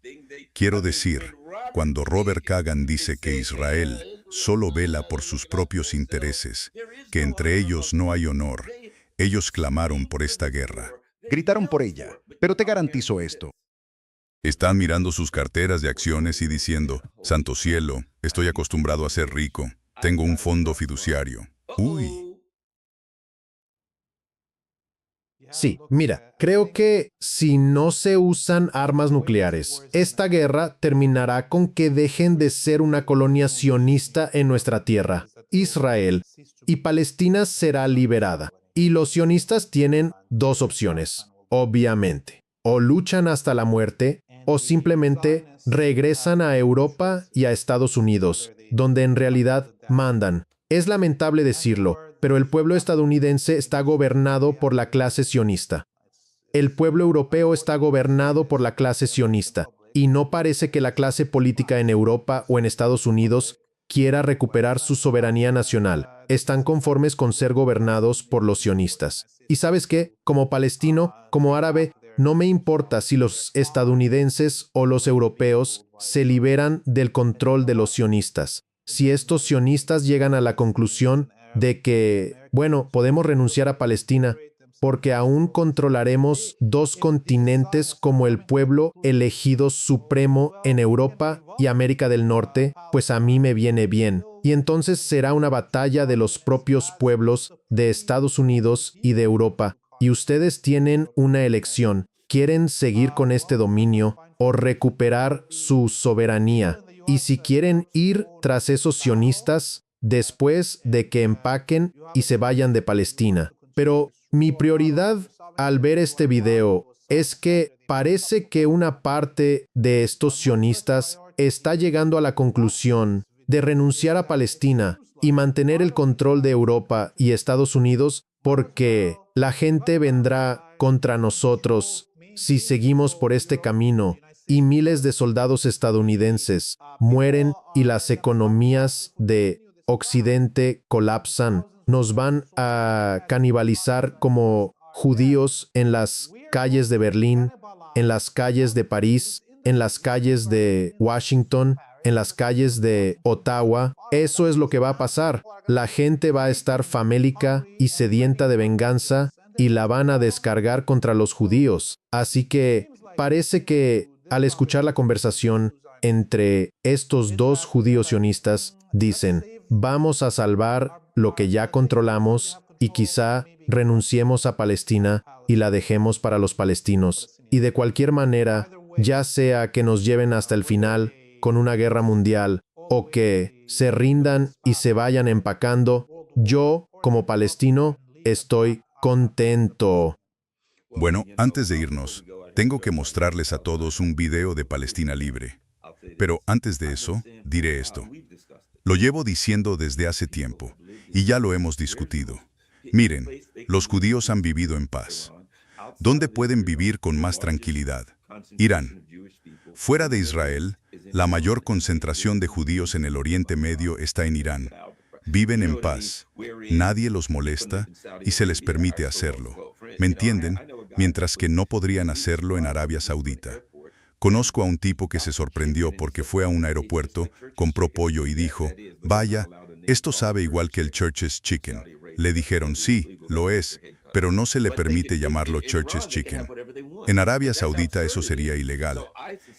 quiero decir, cuando Robert Kagan dice que Israel solo vela por sus propios intereses, que entre ellos no hay honor, ellos clamaron por esta guerra. Gritaron por ella, pero te garantizo esto. Están mirando sus carteras de acciones y diciendo, santo cielo, estoy acostumbrado a ser rico, tengo un fondo fiduciario. Uy. Sí, mira, creo que si no se usan armas nucleares, esta guerra terminará con que dejen de ser una colonia sionista en nuestra tierra, Israel, y Palestina será liberada. Y los sionistas tienen dos opciones, obviamente. O luchan hasta la muerte, o simplemente regresan a Europa y a Estados Unidos, donde en realidad mandan. Es lamentable decirlo, pero el pueblo estadounidense está gobernado por la clase sionista. El pueblo europeo está gobernado por la clase sionista, y no parece que la clase política en Europa o en Estados Unidos quiera recuperar su soberanía nacional. Están conformes con ser gobernados por los sionistas. Y ¿sabes qué? Como palestino, como árabe, no me importa si los estadounidenses o los europeos se liberan del control de los sionistas. Si estos sionistas llegan a la conclusión de que, bueno, podemos renunciar a Palestina porque aún controlaremos dos continentes como el pueblo elegido supremo en Europa y América del Norte, pues a mí me viene bien. Y entonces será una batalla de los propios pueblos de Estados Unidos y de Europa. Y ustedes tienen una elección. ¿Quieren seguir con este dominio o recuperar su soberanía? Y si quieren ir tras esos sionistas después de que empaquen y se vayan de Palestina. Pero mi prioridad al ver este video es que parece que una parte de estos sionistas está llegando a la conclusión de renunciar a Palestina y mantener el control de Europa y Estados Unidos porque la gente vendrá contra nosotros si seguimos por este camino y miles de soldados estadounidenses mueren y las economías de Occidente colapsan. Nos van a canibalizar como judíos en las calles de Berlín, en las calles de París, en las calles de Washington, en las calles de Ottawa. Eso es lo que va a pasar. La gente va a estar famélica y sedienta de venganza y la van a descargar contra los judíos. Así que parece que al escuchar la conversación entre estos dos judíos sionistas, dicen, vamos a salvar lo que ya controlamos y quizá renunciemos a Palestina y la dejemos para los palestinos. Y de cualquier manera, ya sea que nos lleven hasta el final con una guerra mundial o que se rindan y se vayan empacando, yo, como palestino, estoy contento. Bueno, antes de irnos, tengo que mostrarles a todos un video de Palestina Libre. Pero antes de eso, diré esto. Lo llevo diciendo desde hace tiempo, y ya lo hemos discutido. Miren, los judíos han vivido en paz. ¿Dónde pueden vivir con más tranquilidad? Irán. Fuera de Israel, la mayor concentración de judíos en el Oriente Medio está en Irán. Viven en paz, nadie los molesta y se les permite hacerlo. ¿Me entienden? Mientras que no podrían hacerlo en Arabia Saudita. Conozco a un tipo que se sorprendió porque fue a un aeropuerto, compró pollo y dijo, vaya, esto sabe igual que el Church's Chicken. Le dijeron, sí, lo es, pero no se le permite llamarlo Church's Chicken. En Arabia Saudita eso sería ilegal.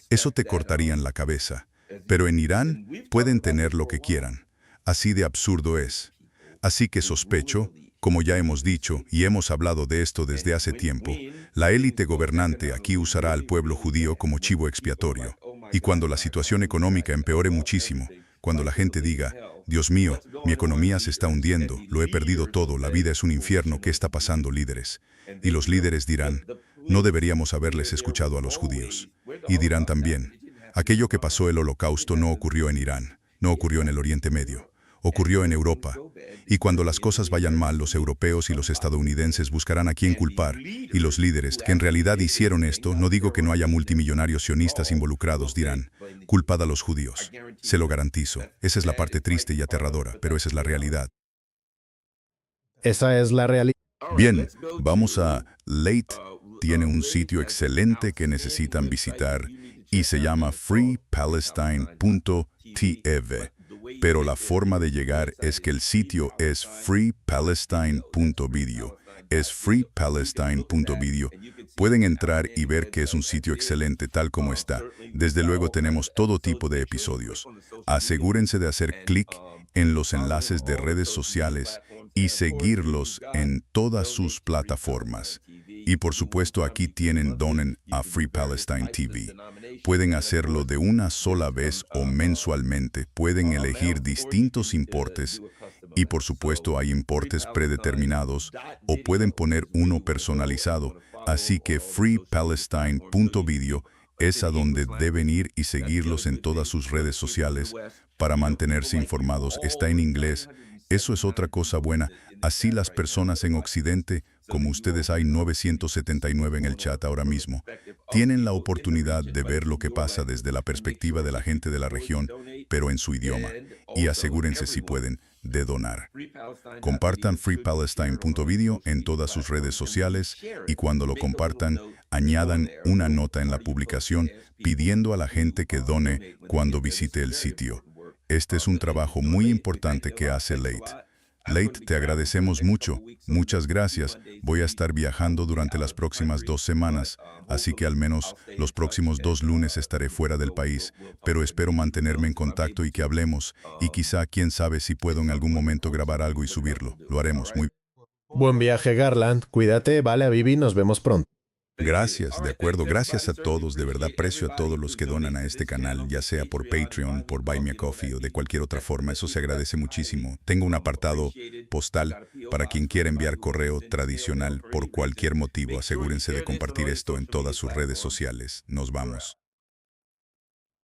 Eso te cortarían la cabeza. Pero en Irán pueden tener lo que quieran. Así de absurdo es. Así que sospecho, como ya hemos dicho y hemos hablado de esto desde hace tiempo, La élite gobernante aquí usará al pueblo judío como chivo expiatorio. Y cuando la situación económica empeore muchísimo, cuando la gente diga, Dios mío, mi economía se está hundiendo, lo he perdido todo, la vida es un infierno, ¿qué está pasando, líderes? Y los líderes dirán, no deberíamos haberles escuchado a los judíos. Y dirán también, aquello que pasó el Holocausto no ocurrió en Irán, no ocurrió en el Oriente Medio, ocurrió en Europa. Y cuando las cosas vayan mal, los europeos y los estadounidenses buscarán a quién culpar. Y los líderes que en realidad hicieron esto, no digo que no haya multimillonarios sionistas involucrados, dirán, culpad a los judíos. Se lo garantizo. Esa es la parte triste y aterradora, pero esa es la realidad. Esa es la realidad. Bien, vamos a Late. Tiene un sitio excelente que necesitan visitar y se llama freepalestine.tv. Pero la forma de llegar es que el sitio es freepalestine.video. Es freepalestine.video. Pueden entrar y ver que es un sitio excelente tal como está. Desde luego tenemos todo tipo de episodios. Asegúrense de hacer clic en los enlaces de redes sociales y seguirlos en todas sus plataformas. Y por supuesto aquí tienen donen a Free Palestine TV. Pueden hacerlo de una sola vez o mensualmente. Pueden elegir distintos importes y por supuesto hay importes predeterminados o pueden poner uno personalizado. Así que freepalestine.video es a donde deben ir y seguirlos en todas sus redes sociales para mantenerse informados. Está en inglés. Eso es otra cosa buena. Así las personas en Occidente, como ustedes hay 979 en el chat ahora mismo, tienen la oportunidad de ver lo que pasa desde la perspectiva de la gente de la región, pero en su idioma. Y asegúrense, si pueden, de donar. Compartan freepalestine.video en todas sus redes sociales y cuando lo compartan, añadan una nota en la publicación pidiendo a la gente que done cuando visite el sitio. Este es un trabajo muy importante que hace Late. Late, te agradecemos mucho. Muchas gracias. Voy a estar viajando durante las próximas 2 semanas, así que al menos los próximos 2 lunes estaré fuera del país, pero espero mantenerme en contacto y que hablemos, y quizá, quién sabe si puedo en algún momento grabar algo y subirlo. Lo haremos muy. Buen viaje, Garland. Cuídate, vale, Avivi, nos vemos pronto. Gracias, de acuerdo. Gracias a todos, de verdad aprecio a todos los que donan a este canal, ya sea por Patreon, por Buy Me a Coffee o de cualquier otra forma. Eso se agradece muchísimo. Tengo un apartado postal para quien quiera enviar correo tradicional por cualquier motivo. Asegúrense de compartir esto en todas sus redes sociales. Nos vamos.